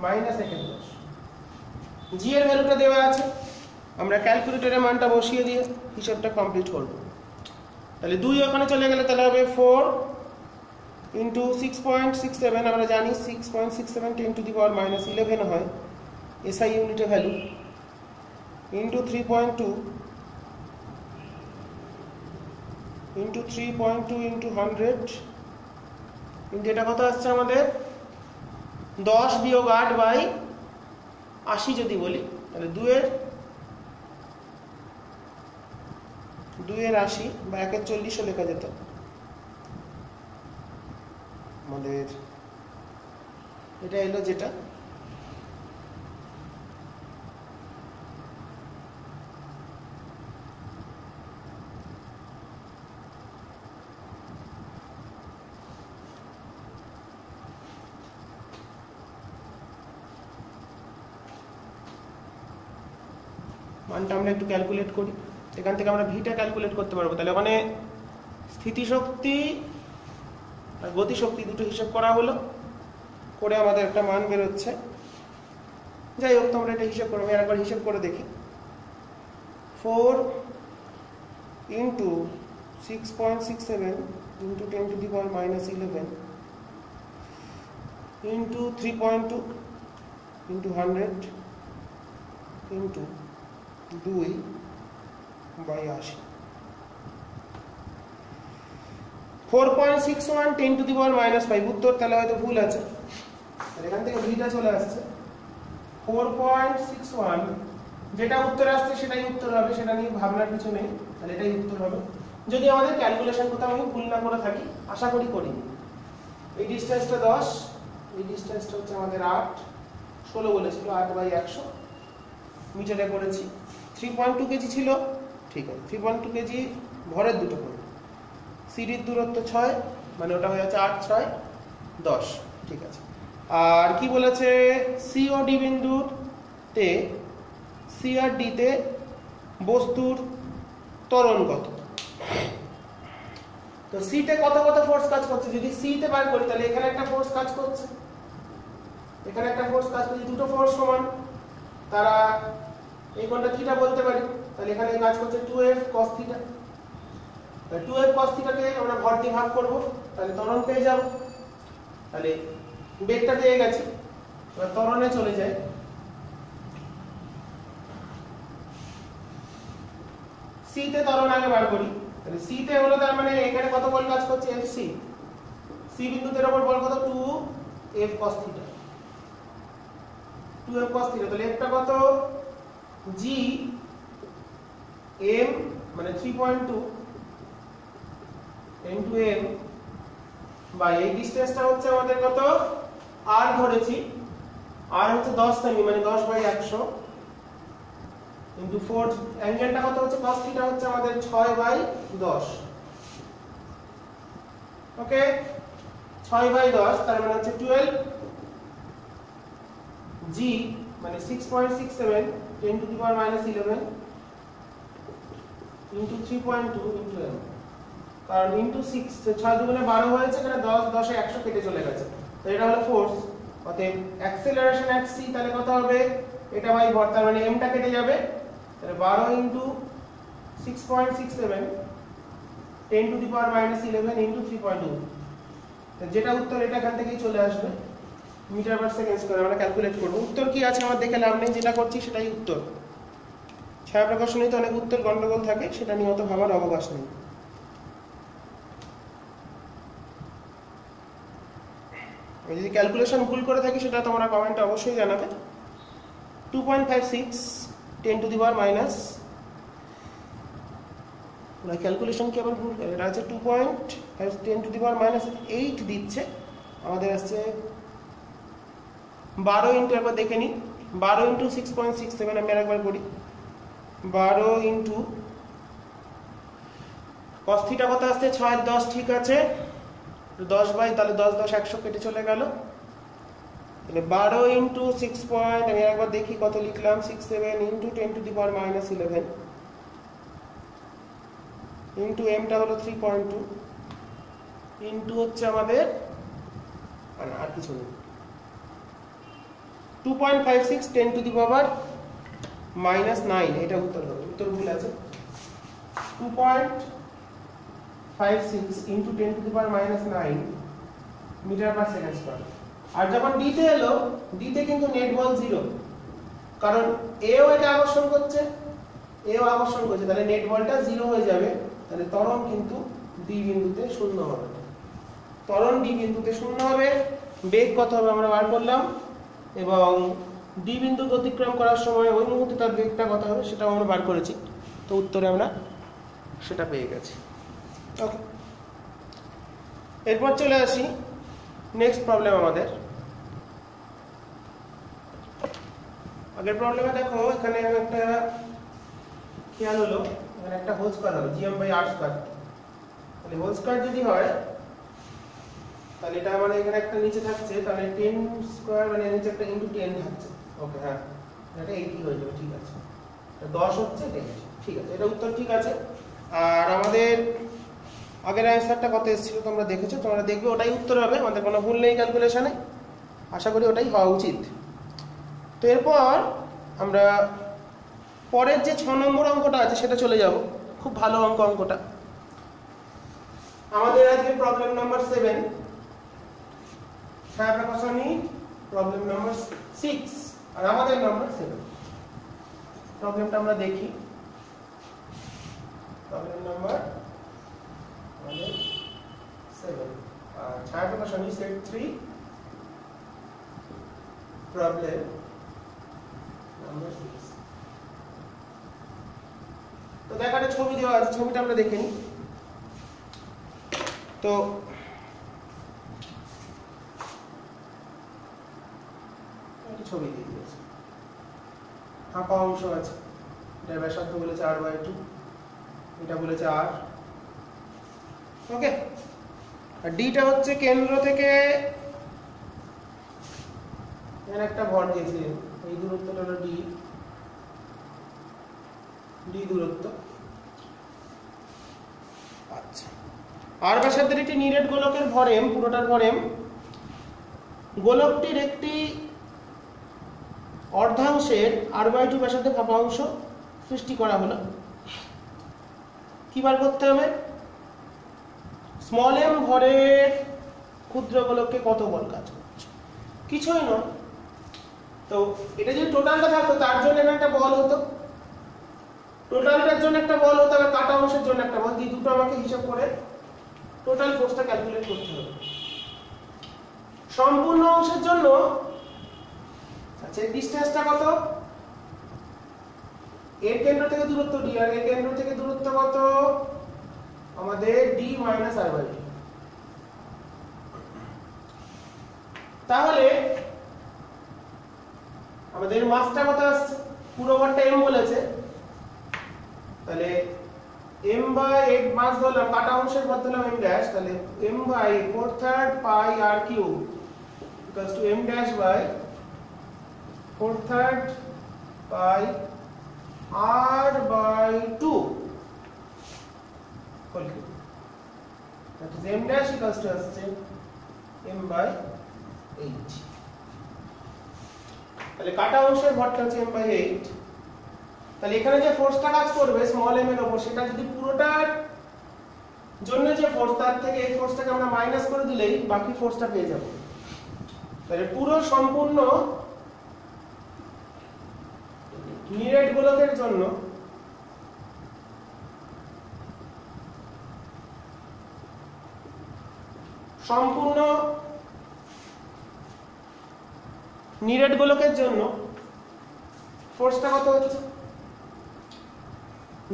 মাইনাস 1 এর 10। জি এর ভ্যালুটা দেওয়া আছে, আমরা ক্যালকুলেটরের মানটা বসিয়ে দিয়ে হিসাবটা কমপ্লিট করব। তাহলে 2 ওখানে চলে গেলে তাহলে হবে 4 ইনটু 6.67, আমরা জানি 6.67 10 টু দি পাওয়ার মাইনাস 11 হয় এসআই ইউনিটে ভ্যালু, ইনটু 3.2 ইনটু 3.2 ইনটু 100 কিন্তু এটা কত আসছে আমাদের 10 বিয়োগ 8/80 যদি বলি, তাহলে 2 এর 80 বা 1 এর 40ও লেখা যেত। আমাদের এটা এলো যেটা মানটা আমরা একটু ক্যালকুলেট করি। এখান থেকে আমরা ভিটা ক্যালকুলেট করতে পারবো। তাহলে ওখানে স্থিতিশক্তি আর গতিশক্তি দুটো হিসাব করা হলো, করে আমাদের একটা মান বেরোচ্ছে। যাই হোক, তোমরা এটা হিসাব করো, আমি আরেকবার হিসাব করে দেখি। 4 into 6.67 into 10 to the power minus 11 into 3.2 into 100 into 2/80, 4.61 10 to the power minus 5। উত্তর তাহলে হয়তো ভুল আছে, এখান থেকে ভিটা চলে আসছে 4.61, যেটা উত্তর আসছে সেটাই উত্তর হবে, সেটা নিয়ে ভাবনার কিছু নেই, তাহলে এটাই উত্তর হবে। যদি আমাদের ক্যালকুলেশন কোথাও আমি ভুল না করে থাকি, আশা করি করিনি। এই ডিসটেন্সটা 10, এই ডিসটেন্সটা হচ্ছে আমাদের 8, 16 বলেছিল, 8/100 মিটারে করেছি। 3.2 কেজি ছিল, ঠিক আছে, 3.2 কেজি ভরের দুটো করে, সিডির দূরত্ব 6, মানে ওটা হয়ে যাচ্ছে 8, 6, 10, ঠিক আছে। আর কি বলেছে, সি ও ডি বিন্দুতে, সি আর ডি তে বস্তুর ত্বরণ কত। তো সি তে কত কত ফোর্স কাজ করছে, যদি সি তে বার করি তাহলে এখানে একটা ফোর্স কাজ করছে, এখানে একটা ফোর্স কাজ করছে, দুটো ফোর্স সমান, তারা এই কোণটা থিটা বলতে পারি। তাহলে এখানে কাজ করছে 2f cos থিটা, তাহলে 2f cos থিটাকে আমরা ভর দিয়ে ভাগ করব, তাহলে ত্বরণ পেয়ে যাব। তাহলে বেগটা পেয়ে গেছি, এবার ত্বরণে চলে যায়। সি তে ত্বরণ আগে বার করি, তাহলে সি তে হলো, তার মানে এখানে কত বল কাজ করছে, Fc, সি বিন্দুতে উপর বল কত, 2f cos theta. 2m cos θ, তাহলে একটা কত g m মানে 3.2 into m বাই এই ডিসটেন্সটা হচ্ছে আমাদের কত r ধরেছি, r হচ্ছে 10 সেমি মানে 10/100 into 4, অ্যাঙ্গেলটা কত হচ্ছে cos θ হচ্ছে আমাদের 6/10। ওকে 6/10 তার মানে হচ্ছে 12 g মানে 6.67 10 to the power minus 11 into 3.2 into m, কারণ into 6 6 দুগুণে 12 হয়েছে, এখানে 10 10 এ 100 কেটে চলে গেছে, তো এটা হলো ফোর্স। অতএব অ্যাক্সেলারেশন এট c তাহলে কত হবে, এটা বাই ভর, তার মানে m টা কেটে যাবে, তাহলে 12 into 6.67 10 to the power minus 11 into 3.2, যেটা উত্তর এটা এখান থেকেই চলে আসবে মিটার পার সেকেন্ড স্কয়ার। আমরা ক্যালকুলেট করব উত্তর কি আছে আমার দেখে লাভ নেই, যেটা করছি সেটাই উত্তর। ছায়াপ্রকাশ নিয়ে তো অনেক উত্তর গন্ডগোল থাকে, সেটা নিয়ে অত ভাবার অবকাশ নেই। যদি ক্যালকুলেশন ভুল করে থাকি সেটা তোমরা কমেন্টে অবশ্যই জানাবে। 2.56 10 to the power minus, না ক্যালকুলেশন কি আবার ভুল করে, এটা আছে 2.5 10 to the power minus 8 দিচ্ছে, আমাদের আসছে 12 ইনটু, একবার দেখে নি 12 ইনটু 6.67, আমি আরেকবার করি 12 ইনটু cos θ কত আসছে 6 10, ঠিক আছে 10 বাই, তাহলে 10 10 100 কেটে চলে গেল, তাহলে 12 ইনটু 6 পয়েন্ট, আমি একবার দেখি কত লিখলাম 67 into 10 to the power minus 11 into m টা হলো 3.2 ইনটু হচ্ছে আমাদের আর কিছু নেই 2.56 10 টু দি পাওয়ার মাইনাস 9, এটা উত্তর হবে, উত্তর ভুল আছে। 2.56 into 10 to the power minus 9 metre per second square. আর যখন d তে এলো, d তে কিন্তু নেট বল 0, কারণ a ও এটা আকর্ষণ করছে, a ও আকর্ষণ করছে, তাহলে নেট বলটা 0 হয়ে যাবে, তাহলে ত্বরণ কিন্তু d বিন্দুতে শূন্য হবে, ত্বরণ d বিন্দুতে শূন্য হবে। বেগ কত হবে আমরা বার করলাম, এবং d বিন্দু অতিক্রম করার সময় ওই মুহূর্তে তার বেগটা কত হবে সেটাও আমরা বার করেছি, তো উত্তরে আমরা সেটা পেয়ে গেছি। ওকে, এরপর চলে আসি নেক্সট প্রবলেম আমাদের। আগের প্রবলেমে দেখো এখানে একটা খেয়াল হলো, এখানে একটা হোল স্কয়ার হবে gm/r স্কয়ার, তাহলে হোল স্কয়ার যদি হয় তাহলে এটা মানে এখানে একটা নিচে থাকছে, তাহলে 10 স্কয়ার মানে নিচে একটা ইনটু 10 থাকছে। ওকে হ্যাঁ, এটা 80 হয়ে যাবে, ঠিক আছে, এটা 10 হচ্ছে, ঠিক আছে, এটা উত্তর ঠিক আছে। আর আমাদের আগের অ্যানসারটা কত এসেছিল তোমরা দেখেছো, তোমরা দেখবে ওটাই উত্তর হবে, আমাদের কোনো ভুল নেই ক্যালকুলেশনে, আশা করি ওটাই হওয়া উচিত। তো এরপর আমরা পরের যে 6 নম্বর অঙ্কটা আছে সেটা চলে যাব, খুব ভালো অঙ্ক, অঙ্কটা আমাদের আজকে প্রবলেম নাম্বার 7, ছায়াপ্রকাশনী প্রবলেম নাম্বার 6 আর আমাদের নাম্বার 7। প্রবলেমটা আমরা দেখি, প্রবলেম নাম্বার 7 আর ছায়াপ্রকাশনী সেট 3 প্রবলেম নাম্বার 6। তো দেখাটা ছবি দেওয়া আছে, ছবিটা আমরা দেখে নিই। তো ছবি দিয়ে দিয়েছে, ফাঁকা অংশ আছে, এটা ব্যাসার্ধ বলেছে r/2, এটা বলেছে r। ওকে, আর d-টা হচ্ছে কেন্দ্র থেকে এখানে একটা ভর দিয়েছে, এই দূরত্বটা হলো d দূরত্ব। আচ্ছা, r ব্যাসার্ধের একটি নিরেট গোলকের ভর m, পুরোটার ভর m, গোলকটির একটি অর্ধাংশের r/2 ব্যাসার্ধে ফাঁপা অংশ সৃষ্টি করা হলো। কি বার করতে হবে, স্মল m ভরের ক্ষুদ্র গোলককে কত বল কাজ করছে, কিছুই নয়। তো এটা যদি টোটালটা থাকতো তার জন্য একটা বল হতো, টোটালটার জন্য একটা বল হতো, আর কাটা অংশের জন্য একটা বল, এই দুটো আমাকে হিসাব করে টোটাল ফোর্সটা ক্যালকুলেট করতে হবে। সম্পূর্ণ অংশের জন্য আচ্ছা এই ডিসটেন্সটা কত? এর কেন্দ্র থেকে দূরত্ব d আর এর কেন্দ্র থেকে দূরত্ব কত? আমাদের d - r/d। তাহলে আমাদের মাসটা কত আসছে? পুরো ভরটা m বলেছে, তাহলে m/8 মাস ধরলাম, কাটা অংশের ভর ধরলাম m ড্যাশ, তাহলে m/4/3 pi r cube equals to m dash by 4/3 pi r/2 whole cube. That is m dash equals to আসছে m/8। তাহলে কাটা অংশের ভরটা হচ্ছে m/8। তাহলে এখানে যে ফোর্সটা কাজ করবে স্মল m এর উপর, সেটা যদি পুরোটার জন্য যে ফোর্স, তার থেকে এই ফোর্সটাকে আমরা মাইনাস করে দিলেই বাকি ফোর্সটা পেয়ে যাব। তাহলে পুরো সম্পূর্ণ নিরেট গোলকের জন্য সম্পূর্ণ নিরেট গোলকের জন্য ফোর্সটা কত হচ্ছে?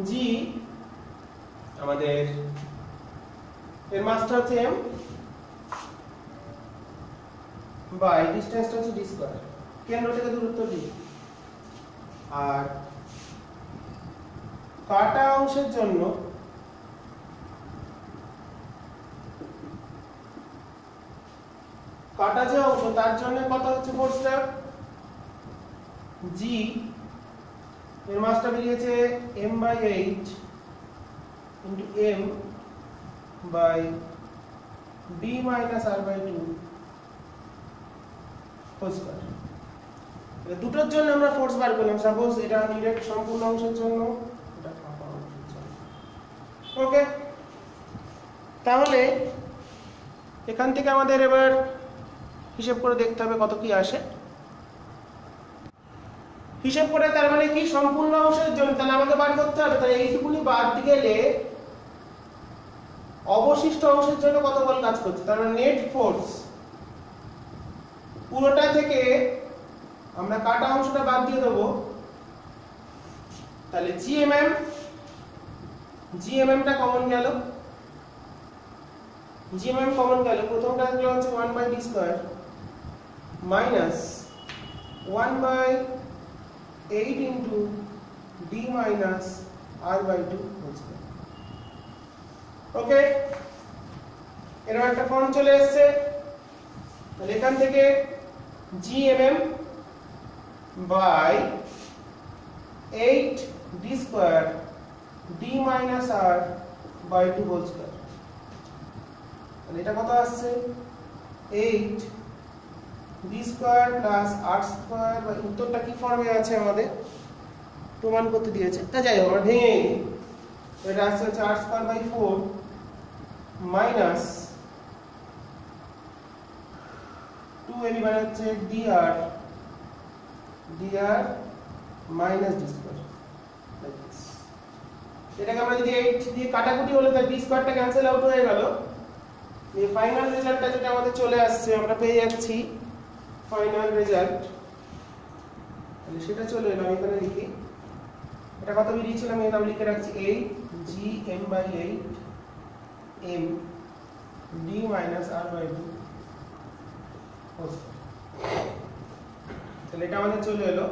g আমাদের এর মাসটা হচ্ছে m বাই ডিসটেন্সটা হচ্ছে d স্কয়ার, কেন্দ্র থেকে দূরত্ব d, আর কাটা অংশের জন্য কাটা যে অংশ তার জন্য কত হচ্ছে ফোর্সটা? g এর মাসটা বেরিয়েছে m/8 into m by d minus r/2 whole square. এই দুটোর জন্য আমরা ফোর্স বার করলাম। সাপোজ এটা নিরেট সম্পূর্ণ অংশের জন্য, এটা কাটা অংশের জন্য। ওকে, তাহলে এখান থেকে আমাদের এবার হিসাব করে দেখতে হবে কত কি আসে। হিসাব করে তার মানে কি সম্পূর্ণ অংশের জন্য তাহলে আমাকে বার করতে হবে, তাহলে এইটুকুনি বাদ গেলে অবশিষ্ট অংশের জন্য কত বল কাজ করছে, তার মানে নেট ফোর্স পুরোটা থেকে আমরা কাটা অংশটা বাদ দিয়ে দেবো। তাহলে জিএমএম টা কমন গেল, জিএমএম কমন গেল, প্রথমটা হলো হচ্ছে 1/d square minus 1/8 into d minus r/2 whole square. Okay, এরকম একটা ফর্ম চলে এসেছে। তাহলে এখান থেকে gmm by 8d square d minus r/2 whole square. তাহলে এটা কত আসছে? 8d square plus r square. উত্তরটা কি ফর্মে আছে আমাদের প্রমাণ করতে দিয়েছে, তা যাই হোক আমরা ভেঙে নিই। এটা আসছে r square by 4 minus 2ab মানে হচ্ছে dr মাইনাস d স্কয়ার। এটাকে আমরা যদি 8 দিয়ে কাটাকুটি হলে তাহলে d স্কয়ারটা ক্যান্সেল আউট হয়ে গেল। এই ফাইনাল রেজাল্টটা যেটা আমাদের চলে আসছে, আমরা পেয়ে যাচ্ছি ফাইনাল রেজাল্ট। তাহলে সেটা চলে এলো, আমি এখানে লিখি এটা কত বেরিয়েছিল, আমি এটা লিখে রাখছি 8gm/8 m d minus r/2 তাহলে এটা আমাদের চলে এলো।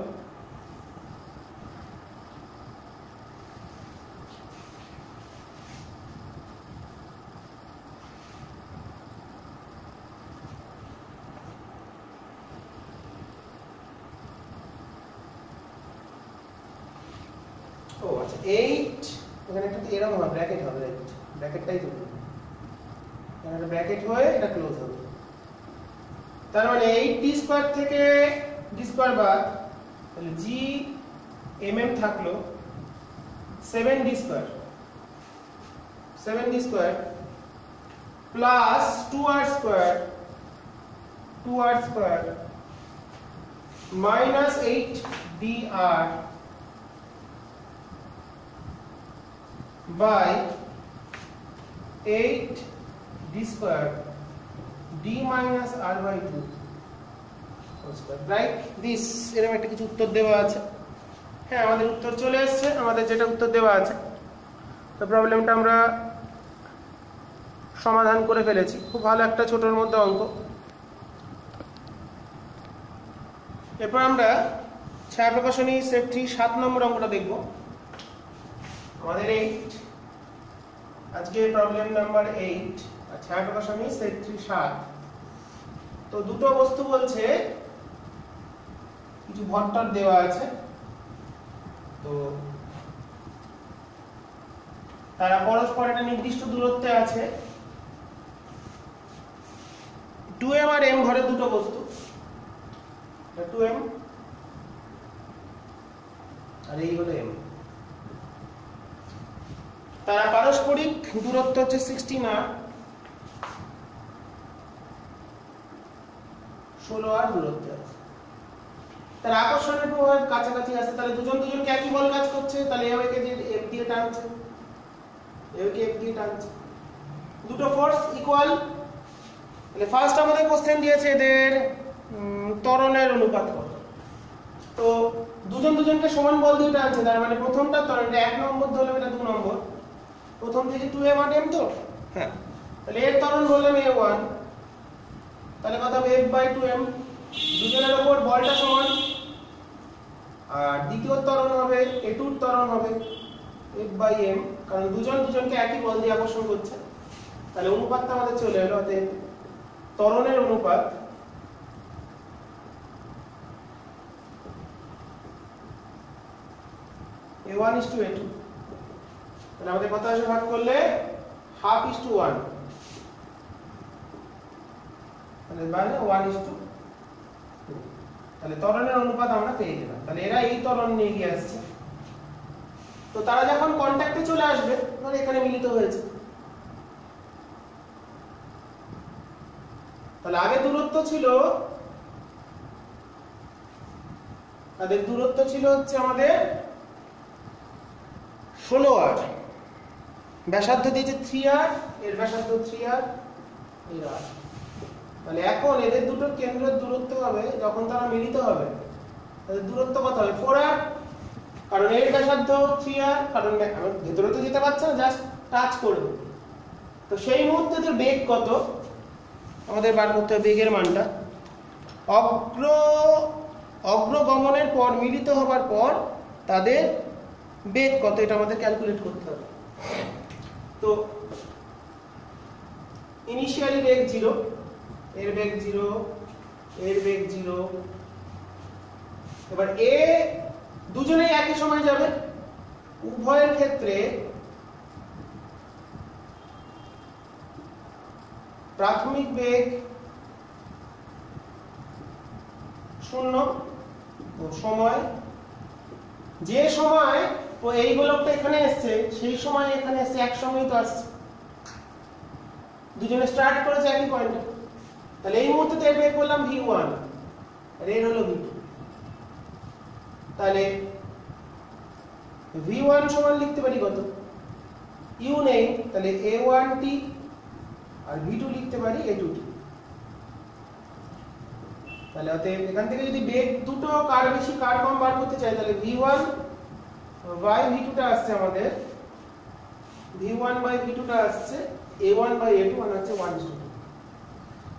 ও আচ্ছা 8 এখানে একটা এরকম হবে, ব্র্যাকেট হবে, রাইট, ব্র্যাকেটটাই তো এখানে ব্র্যাকেট হয়ে এটা ক্লোজ হবে। তার মানে 8d স্কয়ার থেকে d স্কয়ার বাদ, তাহলে g mm থাকলো 7d square plus 2r square minus 8dr by 8d square d minus r/2 like this. এরকম একটা কিছু উত্তর দেওয়া আছে। হ্যাঁ, আমাদের উত্তর চলে এসছে, আমাদের যেটা উত্তর দেওয়া আছে। তো প্রবলেমটা আমরা সমাধান করে ফেলেছি। খুব ভালো একটা ছোটর মধ্যে অঙ্ক। এরপর আমরা ছায়া প্রকাশনী সেট 3 7 নম্বর অঙ্কটা দেখব। আমাদের 8 আজকে প্রবলেম নাম্বার 8 আর ছায়া প্রকাশনী সেট 3 7। তো দুটো বস্তু বলছে, কিছু ভট্টর দেওয়া আছে। তো তারা পরস্পর একটা নির্দিষ্ট দূরত্বে আছে। 2m আর m ঘরের দুটো বস্তু, 2m আর এই হলো m। তারা পারস্পরিক দূরত্ব হচ্ছে 16 আর 16 দূরত্বে আছে। তার আকর্ষণের প্রভাবের কাছাকাছি আছে। তাহলে দুজন দুজনকে একই বল কাজ করছে। তাহলে একে যে F দিয়ে টানছে, একে F দিয়ে টানছে, দুটো ফোর্স ইকুয়াল। তাহলে ফার্স্ট আমাদের কোশ্চেন দিয়েছে এদের ত্বরণের অনুপাত কত। তো দুজন দুজনকে সমান বল দিয়ে টানছে, তার মানে প্রথমটা ত্বরণটা 1 নম্বর ধরলাম, এটা 2 নম্বর। প্রথম থেকে 2m আর m তো, হ্যাঁ, তাহলে এর ত্বরণ বললাম a1, তাহলে কত হবে f/2m। দুজনের উপর বলটা সমান। আর দ্বিতীয় ত্বরণ হবে a2 এর ত্বরণ হবে f/m, কারণ দুজন দুজনকে একই বল দিয়ে আকর্ষণ করছে। তাহলে অনুপাতটা আমাদের চলে এলো, অতএব ত্বরণের অনুপাত a1:a2। তাহলে আমাদের কত আসে ভাগ করলে 1/2:1, তাহলে মানে 1:2। তাহলে ত্বরণের অনুপাত আমরা পেয়ে গেলাম। তাহলে এরা এই ত্বরণ নিয়ে গিয়ে আসছে। তো তারা যখন কন্ট্যাক্টে চলে আসবে, মানে এখানে মিলিত হয়েছে। তাহলে আগে দূরত্ব ছিল, তাদের দূরত্ব ছিল হচ্ছে আমাদের 16r, ব্যাসার্ধ দিয়েছে 3r, এর ব্যাসার্ধ 3r, এর r। তাহলে এখন এদের দুটো কেন্দ্রের দূরত্ব হবে যখন তারা মিলিত হবে, তাদের দূরত্ব কত হবে 4r, কারণ এর ব্যাসার্ধ 3r, কারণ ভেতরে তো যেতে পারছে না, জাস্ট টাচ করবে। তো সেই মুহূর্তে এদের বেগ কত আমাদের বার করতে হবে, বেগের মানটা। অগ্রগমনের পর, মিলিত হবার পর তাদের বেগ কত, এটা আমাদের ক্যালকুলেট করতে হবে। তো ইনিশিয়ালি বেগ 0, এর বেগ 0, এর বেগ 0। এবার এ দুজনেই একই সময় যাবে। উভয়ের ক্ষেত্রে প্রাথমিক বেগ 0 ও সময়, যে সময় ও এই গোলকটা এখানে এসছে সেই সময় এখানে এসছে, এক সময়ই তো আসছে, দুজনে স্টার্ট করেছে একই পয়েন্টে। তাহলে এই মুহূর্তে এর বেগ বললাম v1 আর এর হলো v2। তাহলে v1 সমান লিখতে পারি কত, u নেই, তাহলে a1t, আর v2 লিখতে পারি a2t। তাহলে অতএব এখান থেকে যদি বেগ দুটো কার বেশি কার কম বার করতে চাই, তাহলে v1 বাই v2 টা আসছে আমাদের, v1 বাই v2 টা আসছে a1 বাই a2, মানে হচ্ছে 1:2।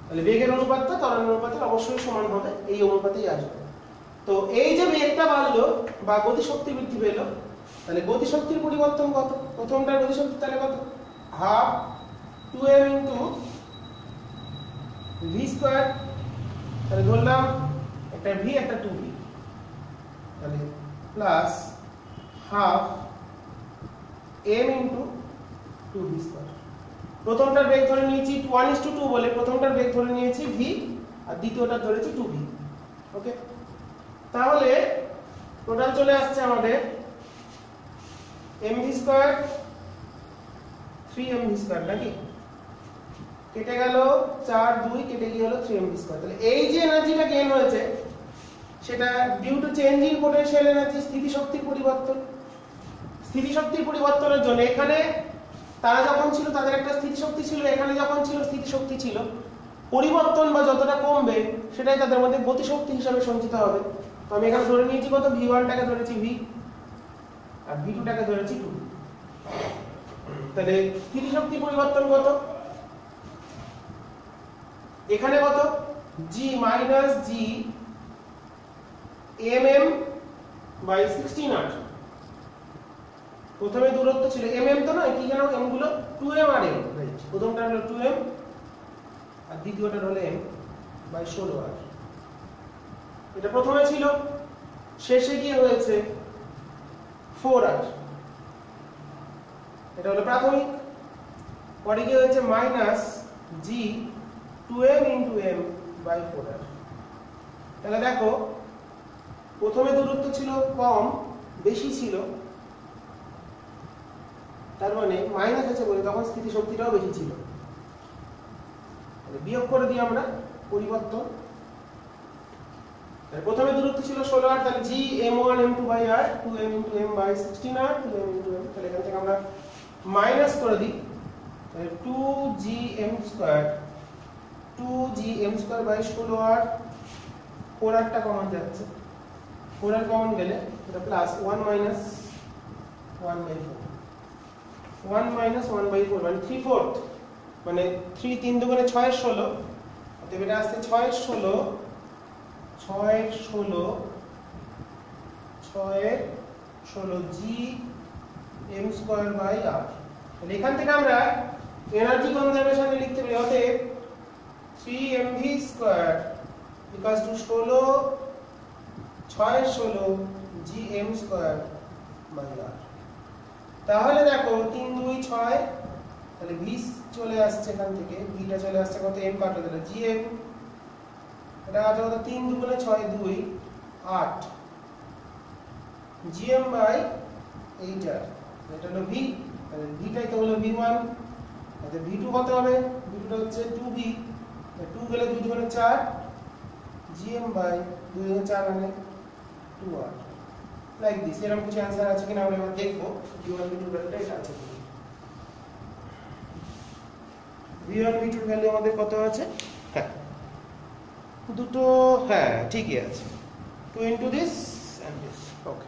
তাহলে বেগের অনুপাতটা ত্বরণের অনুপাতের অবশ্যই সমান হবে, এই অনুপাতেই আসবে। তো এই যে বেগটা বাড়লো বা গতিশক্তি বৃদ্ধি পেল, তাহলে গতিশক্তির পরিবর্তন কত, প্রথমটার গতিশক্তি তাহলে কত, 1/2 2m v²। তাহলে ধরলাম একটা v একটা 2v, তাহলে প্লাস 1/2m 2v²। প্রথমটার বেগ ধরে নিয়েছি 1:2 বলে, প্রথমটার বেগ ধরে নিয়েছি v আর দ্বিতীয়টা ধরেছি 2v। ওকে, তাহলে টোটাল চলে আসছে আমাদের mv² 3mv² নাকি, কেটে গেল 4 2 কেটে গিয়ে হলো 3mv²। তাহলে এই যে এনার্জিটা গেইন হয়েছে সেটা due to change in potential energy, স্থিতিশক্তির পরিবর্তন। স্থিতিশক্তির পরিবর্তনের জন্য এখানে তারা যখন ছিল তাদের একটা স্থিতিশক্তি ছিল, এখানে যখন ছিল স্থিতিশক্তি ছিল। পরিবর্তন বা যতটা কমবে সেটাই তাদের মধ্যে গতিশক্তি হিসাবে সঞ্চিত হবে। তো আমি এখানে ধরে নিয়েছি কত, v1 টাকে ধরেছি v আর v2 টাকে ধরেছি 2। তাহলে স্থিতিশক্তি পরিবর্তন কত, এখানে কত, g মাইনাস g mm/16r। প্রথমে দূরত্ব ছিল mm, তো নয় কি জানো, m গুলো 2m আর m, রাইট। প্রথমটা হলো 2m আর দ্বিতীয়টা হলো m/16r। এটা প্রথমে ছিল, শেষে গিয়ে হয়েছে 4r। এটা হলো প্রাথমিক। পরে গিয়ে হয়েছে minus g 2m into m/4r। তাহলে দেখো প্রথমে দূরত্ব ছিল কম, বেশি ছিল, তার মানে মাইনাস আছে বলে তখন স্থিতিশক্তিটাও বেশি ছিল। বিয়োগ করে দিই আমরা পরিবর্তন। প্রথমে দূরত্ব ছিল 16r, তাহলে g m1 m2/r 2m into m/16r 2m into m। তাহলে এখান থেকে আমরা মাইনাস করে দিই, তাহলে 2gm² 4r টা কমন যাচ্ছে, 4r কমন গেলে এটা প্লাস 1 minus 1/4, 1 minus 1/4 মানে 3/4, মানে 3 3 দুগুণে 6 এর 16। অতএব এটা আসছে 6 এর 16 g m²/r। তাহলে এখান থেকে আমরা এনার্জি কনজারভেশনে লিখতে পারি, অতএব 3mv² equals to 6 এর 16 g m²/r। তাহলে দেখো 3 2 6, তাহলে v চলে আসছে এখান থেকে, v টা চলে আসছে কত, m কাটা দিলে gm, এটা আছে কত, 3 দুগুণে 6 2 8 gm/8r। এটা হলো v, তাহলে v টাই তো হলো v1। তাহলে v2 কত হবে, v2 টা হচ্ছে 2v, 2 গেলে 2 দুগুণে 4 gm/2 দুগুণে 4 মানে 2r। Like this. এরকম কিছু অ্যানসার আছে কিনা আমরা এবার দেখবো। v1 v2 ভ্যালুটা এটা আছে, v1 v2 এর ভ্যালু আমাদের কত আছে, হ্যাঁ দুটো, হ্যাঁ ঠিকই আছে, 2 into this and this। ওকে,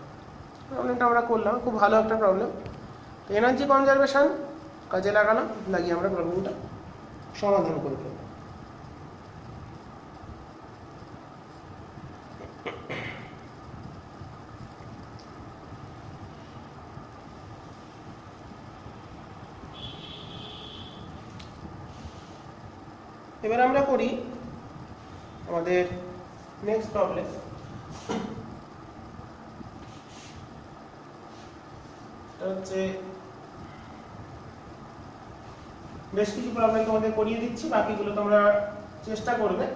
প্রবলেমটা আমরা করলাম, খুব ভালো একটা প্রবলেম। তো এনার্জি কনজারভেশন কাজে লাগালাম, লাগিয়ে আমরা প্রবলেমটা সমাধান করে ফেললাম। এবার আমরা করি আমাদের নেক্সট প্রবলেম। এটা হচ্ছে বেশ কিছু প্রবলেম তোমাদের করিয়ে দিচ্ছি, বাকিগুলো তোমরা চেষ্টা করবে।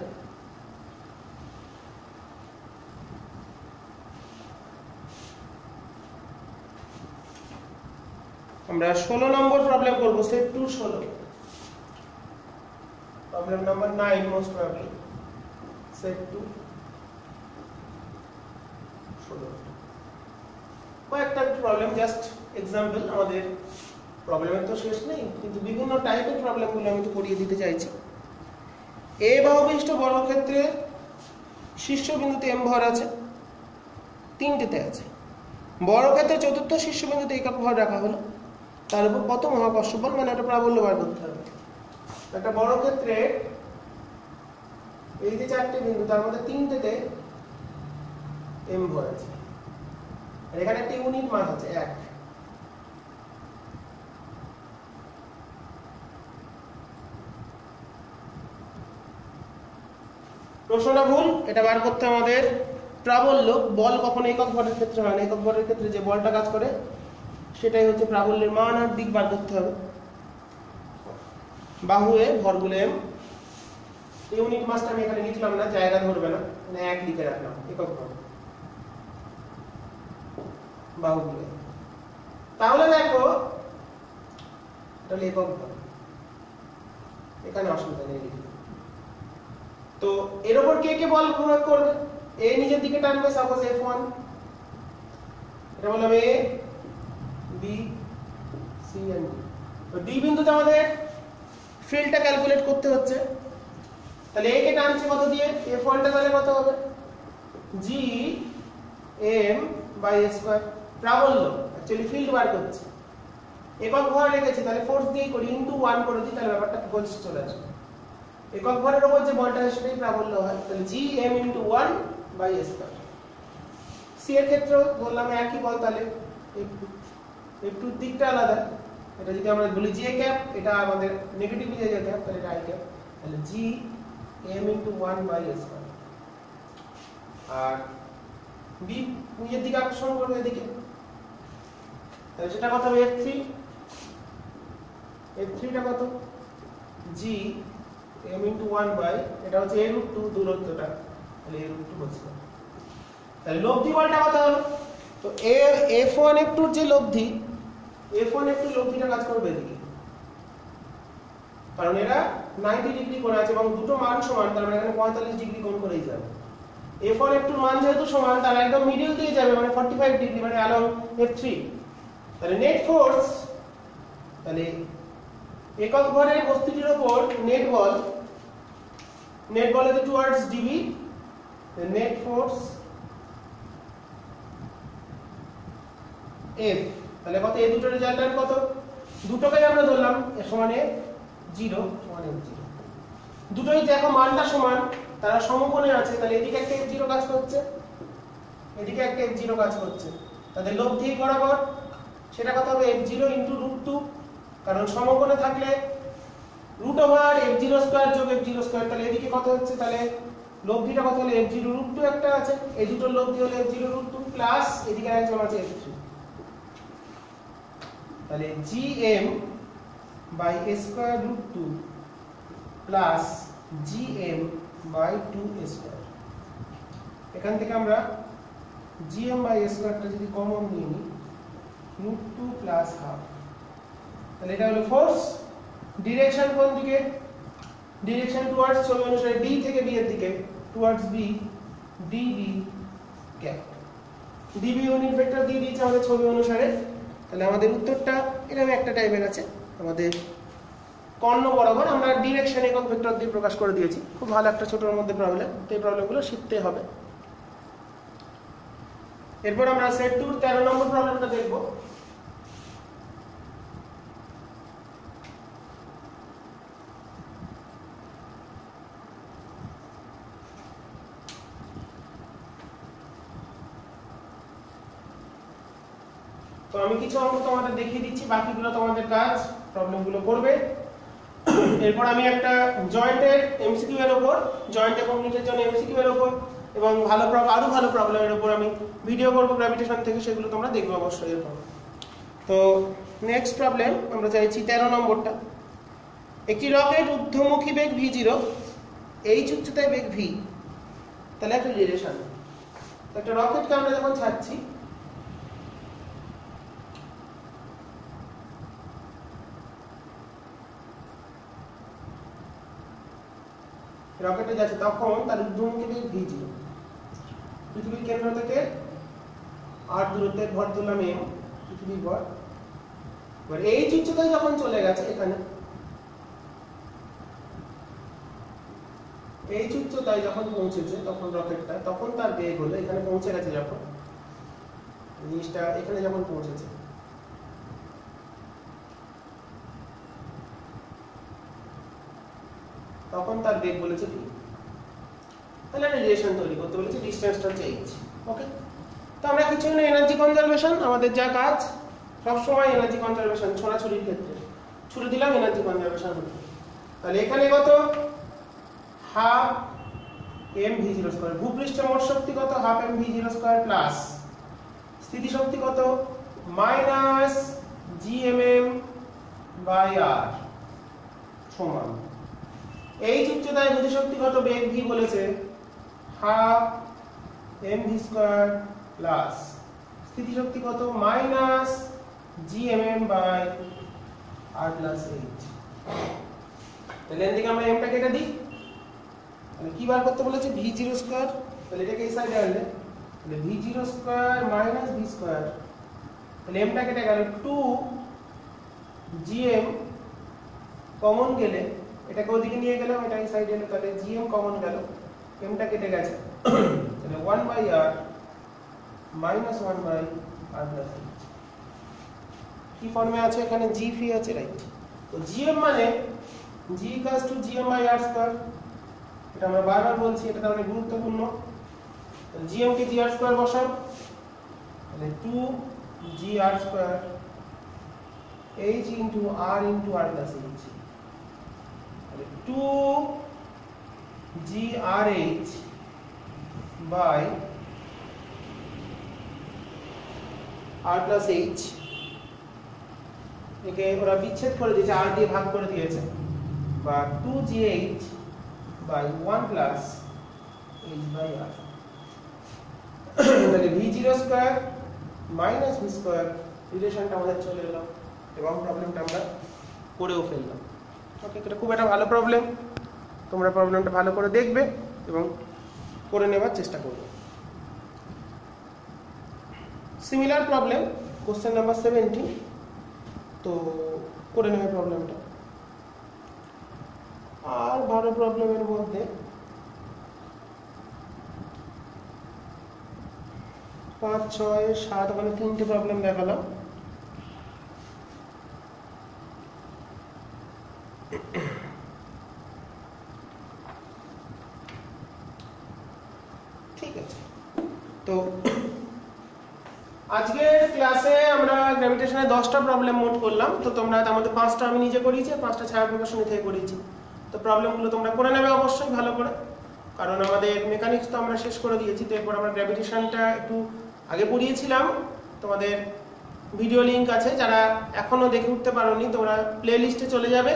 আমরা 16 নম্বর প্রবলেম করব, set 2 16, problem number 9 most probably, set 2 16। কয়েকটা প্রবলেম জাস্ট এক্সাম্পল, আমাদের প্রবলেমের তো শেষ নেই, কিন্তু বিভিন্ন টাইপের প্রবলেমগুলো আমি একটু করিয়ে দিতে চাইছি। এ বাহুবিশিষ্ট বর্গক্ষেত্রের শীর্ষবিন্দুতে m ভর আছে, তিনটেতে আছে। বর্গক্ষেত্রের চতুর্থ শীর্ষবিন্দুতে একক ভর রাখা হলো, তার উপর কত মহাকর্ষ বল, মানে একটা প্রাবল্য বার করতে হবে। একটা বর্গক্ষেত্রে এই যে 4টে বিন্দু, তার মধ্যে তিনটেতে m ভর আছে, আর এখানে একটা ইউনিট মাস আছে 1। প্রশ্নটা ভুল, এটা বার করতে আমাদের প্রাবল্য। বল কখনো একক ভরের ক্ষেত্রে হয় না, একক ভরের ক্ষেত্রে যে বলটা কাজ করে সেটাই হচ্ছে প্রাবল্যের মান আর দিক বার করতে হবে। বাহু এ ভরগুলো m, ইউনিট মাসটা আমি এখানে লিখলাম না, জায়গা ধরবে না, মানে 1 লিখে রাখলাম, একক ভর বাহুগুলো। তাহলে দেখো তাহলে একক ভর, এখানে অসুবিধা নেই লিখতে। তো এর উপর কে কে বল প্রয়োগ করবে, এ নিজের দিকে টানবে, সাপোজ F1, এটা বললাম A B C and D। তো D বিন্দুতে আমাদের ফিল্ডটা ক্যালকুলেট করতে হচ্ছে, তাহলে a কে টানছে কত দিয়ে, f1 টা তাহলে কত হবে g m by a square. প্রাবল্য অ্যাকচুয়ালি ফিল্ড বার করছে, একক ভর রেখেছি তাহলে ফোর্স দিয়ে করি ইনটু 1 করে দিই, তাহলে ব্যাপারটা গোলস চলে আসবে। একক ভরের উপর যে বলটা আছে সেটাই প্রাবল্য হয়, তাহলে g m into 1 by a square. c এর ক্ষেত্রেও বললাম একই বল, তাহলে f2 এর দিকটা আলাদা। এটা যদি আমরা বলি j ক্যাপ, এটা আমাদের নেগেটিভ j ক্যাপ, তাহলে এটা i ক্যাপ, তাহলে g m into 1 by a square. আর b নিজের দিকে আকর্ষণ করবে এদিকে, তাহলে সেটা কত হবে f3, f3 টা কত g m ইনটু 1 বাই, এটা হচ্ছে a রুট 2 দূরত্বটা, তাহলে a রুট 2 বসে। তাহলে লব্ধি বলটা কত হলো, তো f1 f2 এর যে লব্ধি, f1 f2 লব্ধিটা কাজ করবে এদিকে, কারণ এরা 90 ডিগ্রি কোণ আছে এবং দুটো মান সমান, তার মানে এখানে 45 ডিগ্রি কোণ করেই যাবে। f1 f2 এর মান যেহেতু সমান, তাহলে একদম মিডল দিয়ে যাবে, মানে 45 ডিগ্রি, মানে along f3। তাহলে নেট ফোর্স, তাহলে একক ভরের বস্তুটির উপর net ball is towards dv, the net force f, তাহলে কত, এই দুটোর রেজাল্ট্যান্ট কত, দুটোকেই আমরা ধরলাম সমান f0 সমান f0, দুটোই দেখো মানটা সমান, তারা সমকোণে আছে, তাহলে এদিকে একটা f0 কাজ করছে, এদিকে একটা f0 কাজ করছে, তাদের লব্ধি বরাবর সেটা কত হবে f0 ইনটু √2, কারণ সমকোণে থাকলে রুট ওভার f0 স্কয়ার যোগ f0 স্কয়ার, তাহলে এদিকে কত হচ্ছে, তাহলে লব্ধিটা কত হলো f0 √2 একটা আছে, এই দুটোর লব্ধি হলো f0 √2 প্লাস এদিকে একজন আছে f3, তাহলে gm by a square √2 plus gm by 2a square. এখান থেকে আমরা gm বাই a স্কয়ারটা যদি কমন নিয়ে নিই, √2 প্লাস হাফ, তাহলে এটা হলো ফোর্স। ডিরেকশন কোন দিকে, ডিরেকশন টুয়ার্ডস ছবি অনুসারে d থেকে b এর দিকে, towards b, db cap, db unit vector দিয়ে দিয়েছে আমাদের ছবি অনুসারে। তাহলে আমাদের উত্তরটা এরকম একটা টাইপের আছে, আমাদের কর্ণ বরাবর আমরা ডিরেকশন একক ভেক্টর দিয়ে প্রকাশ করে দিয়েছি। খুব ভালো একটা ছোটর মধ্যে প্রবলেম, এই প্রবলেমগুলো শিখতে হবে। এরপর আমরা সেট 2 এর 13 নম্বর প্রবলেমটা দেখব। তো আমি কিছু অঙ্ক তোমাদের দেখিয়ে দিচ্ছি, বাকিগুলো তোমাদের কাজ, প্রবলেমগুলো করবে। এরপর আমি একটা জয়েন্টের এমসিকিউ এর উপর, জয়েন্ট এবং নিটের জন্য এমসিকিউ এর উপর এবং আরো ভালো প্রবলেমের উপর আমি ভিডিও করব গ্র্যাভিটেশন থেকে, সেগুলো তোমরা দেখবে অবশ্যই এরপর। তো নেক্সট প্রবলেম আমরা চাইছি 13 নম্বরটা। একটি রকেট ঊর্ধ্বমুখী বেগ v0, h উচ্চতায় বেগ v, তাহলে একটা রিলেশন। একটা রকেটকে আমরা যখন ছাড়ছি, রকেটে যাচ্ছে তখন তার ঊর্ধ্বমুখী বেগ v0, পৃথিবীর কেন্দ্র থেকে r দূরত্বের ভর ধরলাম m, পৃথিবীর ভর। এবার এই উচ্চতায় যখন চলে গেছে, এখানে এই উচ্চতায় যখন পৌঁছেছে তখন রকেটটা, তখন তার বেগ হলো, এখানে পৌঁছে গেছে যখন, জিনিসটা এখানে যখন পৌঁছেছে, তখন তার বেগ বলেছে v। তাহলে একটা রিলেশন তৈরি করতে বলেছে, ডিসটেন্সটা হচ্ছে h। ওকে, তো আমরা কিছু না, এনার্জি কনজারভেশন আমাদের যা কাজ, সব সময় এনার্জি কনজারভেশন, ছোড়াছুরির ক্ষেত্রে ছুড়ে দিলাম এনার্জি কনজারভেশন হতে। তাহলে এখানে কত, হাফ m v0 স্কয়ার, ভূপৃষ্ঠের মোট শক্তি কত, half m v0 square plus স্থিতি শক্তি কত, মাইনাস gmm বাই r সমান এই উচ্চতায় গতি শক্তি কত, বেগ v বলেছে, half m v square plus স্থিতি শক্তি কত, minus gmm by r plus h। তাহলে এর দিকে আমরা m টা কেটে দিই, তাহলে কি বার করতে বলেছে, v0 স্কয়ার, তাহলে এটাকে এই সাইডে আনলে, তাহলে v0 square minus v square, তাহলে m টা কেটে গেল 2 gm, কমন গেলে এটাকে ওদিকে নিয়ে গেলাম, এটা এই সাইডে এলো, তাহলে gm কমন গেল, mটা কেটে গেছে, তাহলে 1/r minus 1/r plus h কি ফর্মে আছে, এখানে g ফি আছে, রাইট। তো gm মানে g equals to gm/r square, এটা আমরা বারবার বলছি, এটা তাহলে গুরুত্বপূর্ণ। gm কে gr স্কয়ার বসাও, তাহলে 2gr square h into r into r plus h, তাহলে 2grh by r plus h, একে ওরা বিচ্ছেদ করে দিয়েছে, r দিয়ে ভাগ করে দিয়েছে, বা 2gh by 1 plus h by r, তাহলে v0 square minus v square রিলেশনটা আমাদের চলে এলো এবং প্রবলেমটা আমরা করেও ফেললাম। ওকে, এটা খুব একটা ভালো প্রবলেম, তোমরা প্রবলেমটা ভালো করে দেখবে এবং করে নেবার চেষ্টা করবে। সিমিলার প্রবলেম কোশ্চেন নাম্বার 70, তো করে নেবে প্রবলেমটা। আর 12 প্রবলেমের মধ্যে 5, 6, 7 ওখানে 3টে প্রবলেম দেখালাম। ঠিক আছে, তো আজকের ক্লাসে আমরা গ্র্যাভিটেশনে 10টা প্রবলেম মোট করলাম। তো তোমরা তার মধ্যে 5টা আমি নিজে করিয়েছি, 5টা ছায়া প্রকাশনী থেকে করিয়েছি। তো প্রবলেমগুলো তোমরা করে নেবে অবশ্যই ভালো করে, কারণ আমাদের মেকানিক্স তো আমরা শেষ করে দিয়েছি। তো এরপর আমরা গ্র্যাভিটেশনটা একটু আগে পড়িয়েছিলাম, তোমাদের ভিডিও লিংক আছে, যারা এখনো দেখে উঠতে পারোনি তোমরা প্লে লিস্টে চলে যাবে,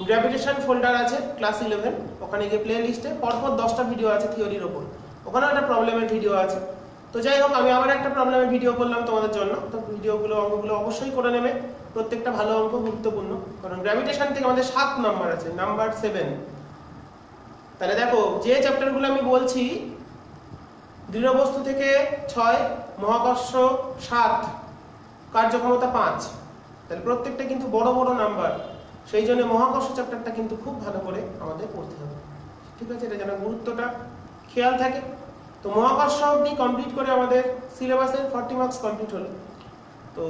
গ্র্যাভিটেশন ফোল্ডার আছে ক্লাস 11, ওখানে গিয়ে প্লে লিস্টে পরপর 10টা ভিডিও আছে থিওরির ওপর, ওখানে একটা প্রবলেমের ভিডিও আছে। তো যাই হোক, আমি আবার একটা প্রবলেমের ভিডিও করলাম তোমাদের জন্য। তো ভিডিওগুলো অঙ্কগুলো অবশ্যই করে নেবে, প্রত্যেকটা ভালো অঙ্ক গুরুত্বপূর্ণ, কারণ গ্র্যাভিটেশন থেকে আমাদের 7 নাম্বার আছে, নাম্বার 7। তাহলে দেখো, যে চ্যাপ্টারগুলো আমি বলছি, দৃঢ় বস্তু থেকে 6, মহাকর্ষ 7, কার্যক্ষমতা 5, তাহলে প্রত্যেকটা কিন্তু বড় বড় নাম্বার, সেই জন্য মহাকর্ষ চ্যাপ্টারটা কিন্তু খুব ভালো করে আমাদের পড়তে হবে। ঠিক আছে, এটা যেন গুরুত্বটা খেয়াল থাকে। তো মহাকর্ষ অবধি কমপ্লিট করে আমাদের সিলেবাসের 40 মার্কস কমপ্লিট হলো। তো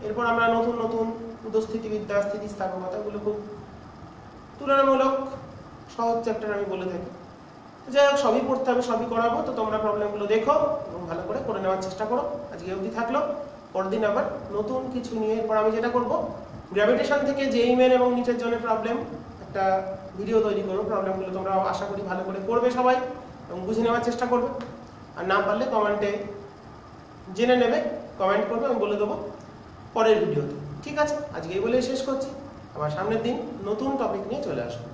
এরপর আমরা নতুন নতুন উদস্থিতিবিদ্যা, স্থিতিস্থাপকতা, এগুলো খুব তুলনামূলক সহজ চ্যাপ্টার আমি বলে থাকি। যাই হোক, সবই পড়তে হবে, সবই করাবো। তো তোমরা প্রবলেমগুলো দেখো এবং ভালো করে নেওয়ার চেষ্টা করো। আজকে অবধি থাকলো, পরদিন আবার নতুন কিছু নিয়ে এরপর আমি যেটা করব, গ্র্যাভিটেশন থেকে জেইই মেন এবং নিচের জনের প্রবলেম একটা ভিডিও তৈরি করবো। প্রবলেমগুলো তোমরা আশা করি ভালো করে করবে সবাই এবং বুঝে নেওয়ার চেষ্টা করবে। আর না পারলে কমেন্টে জেনে নেবে, কমেন্ট করবে, আমি বলে দেবো পরের ভিডিওতে। ঠিক আছে, আজকে এই বলেই শেষ করছি, আবার সামনের দিন নতুন টপিক নিয়ে চলে আসবো।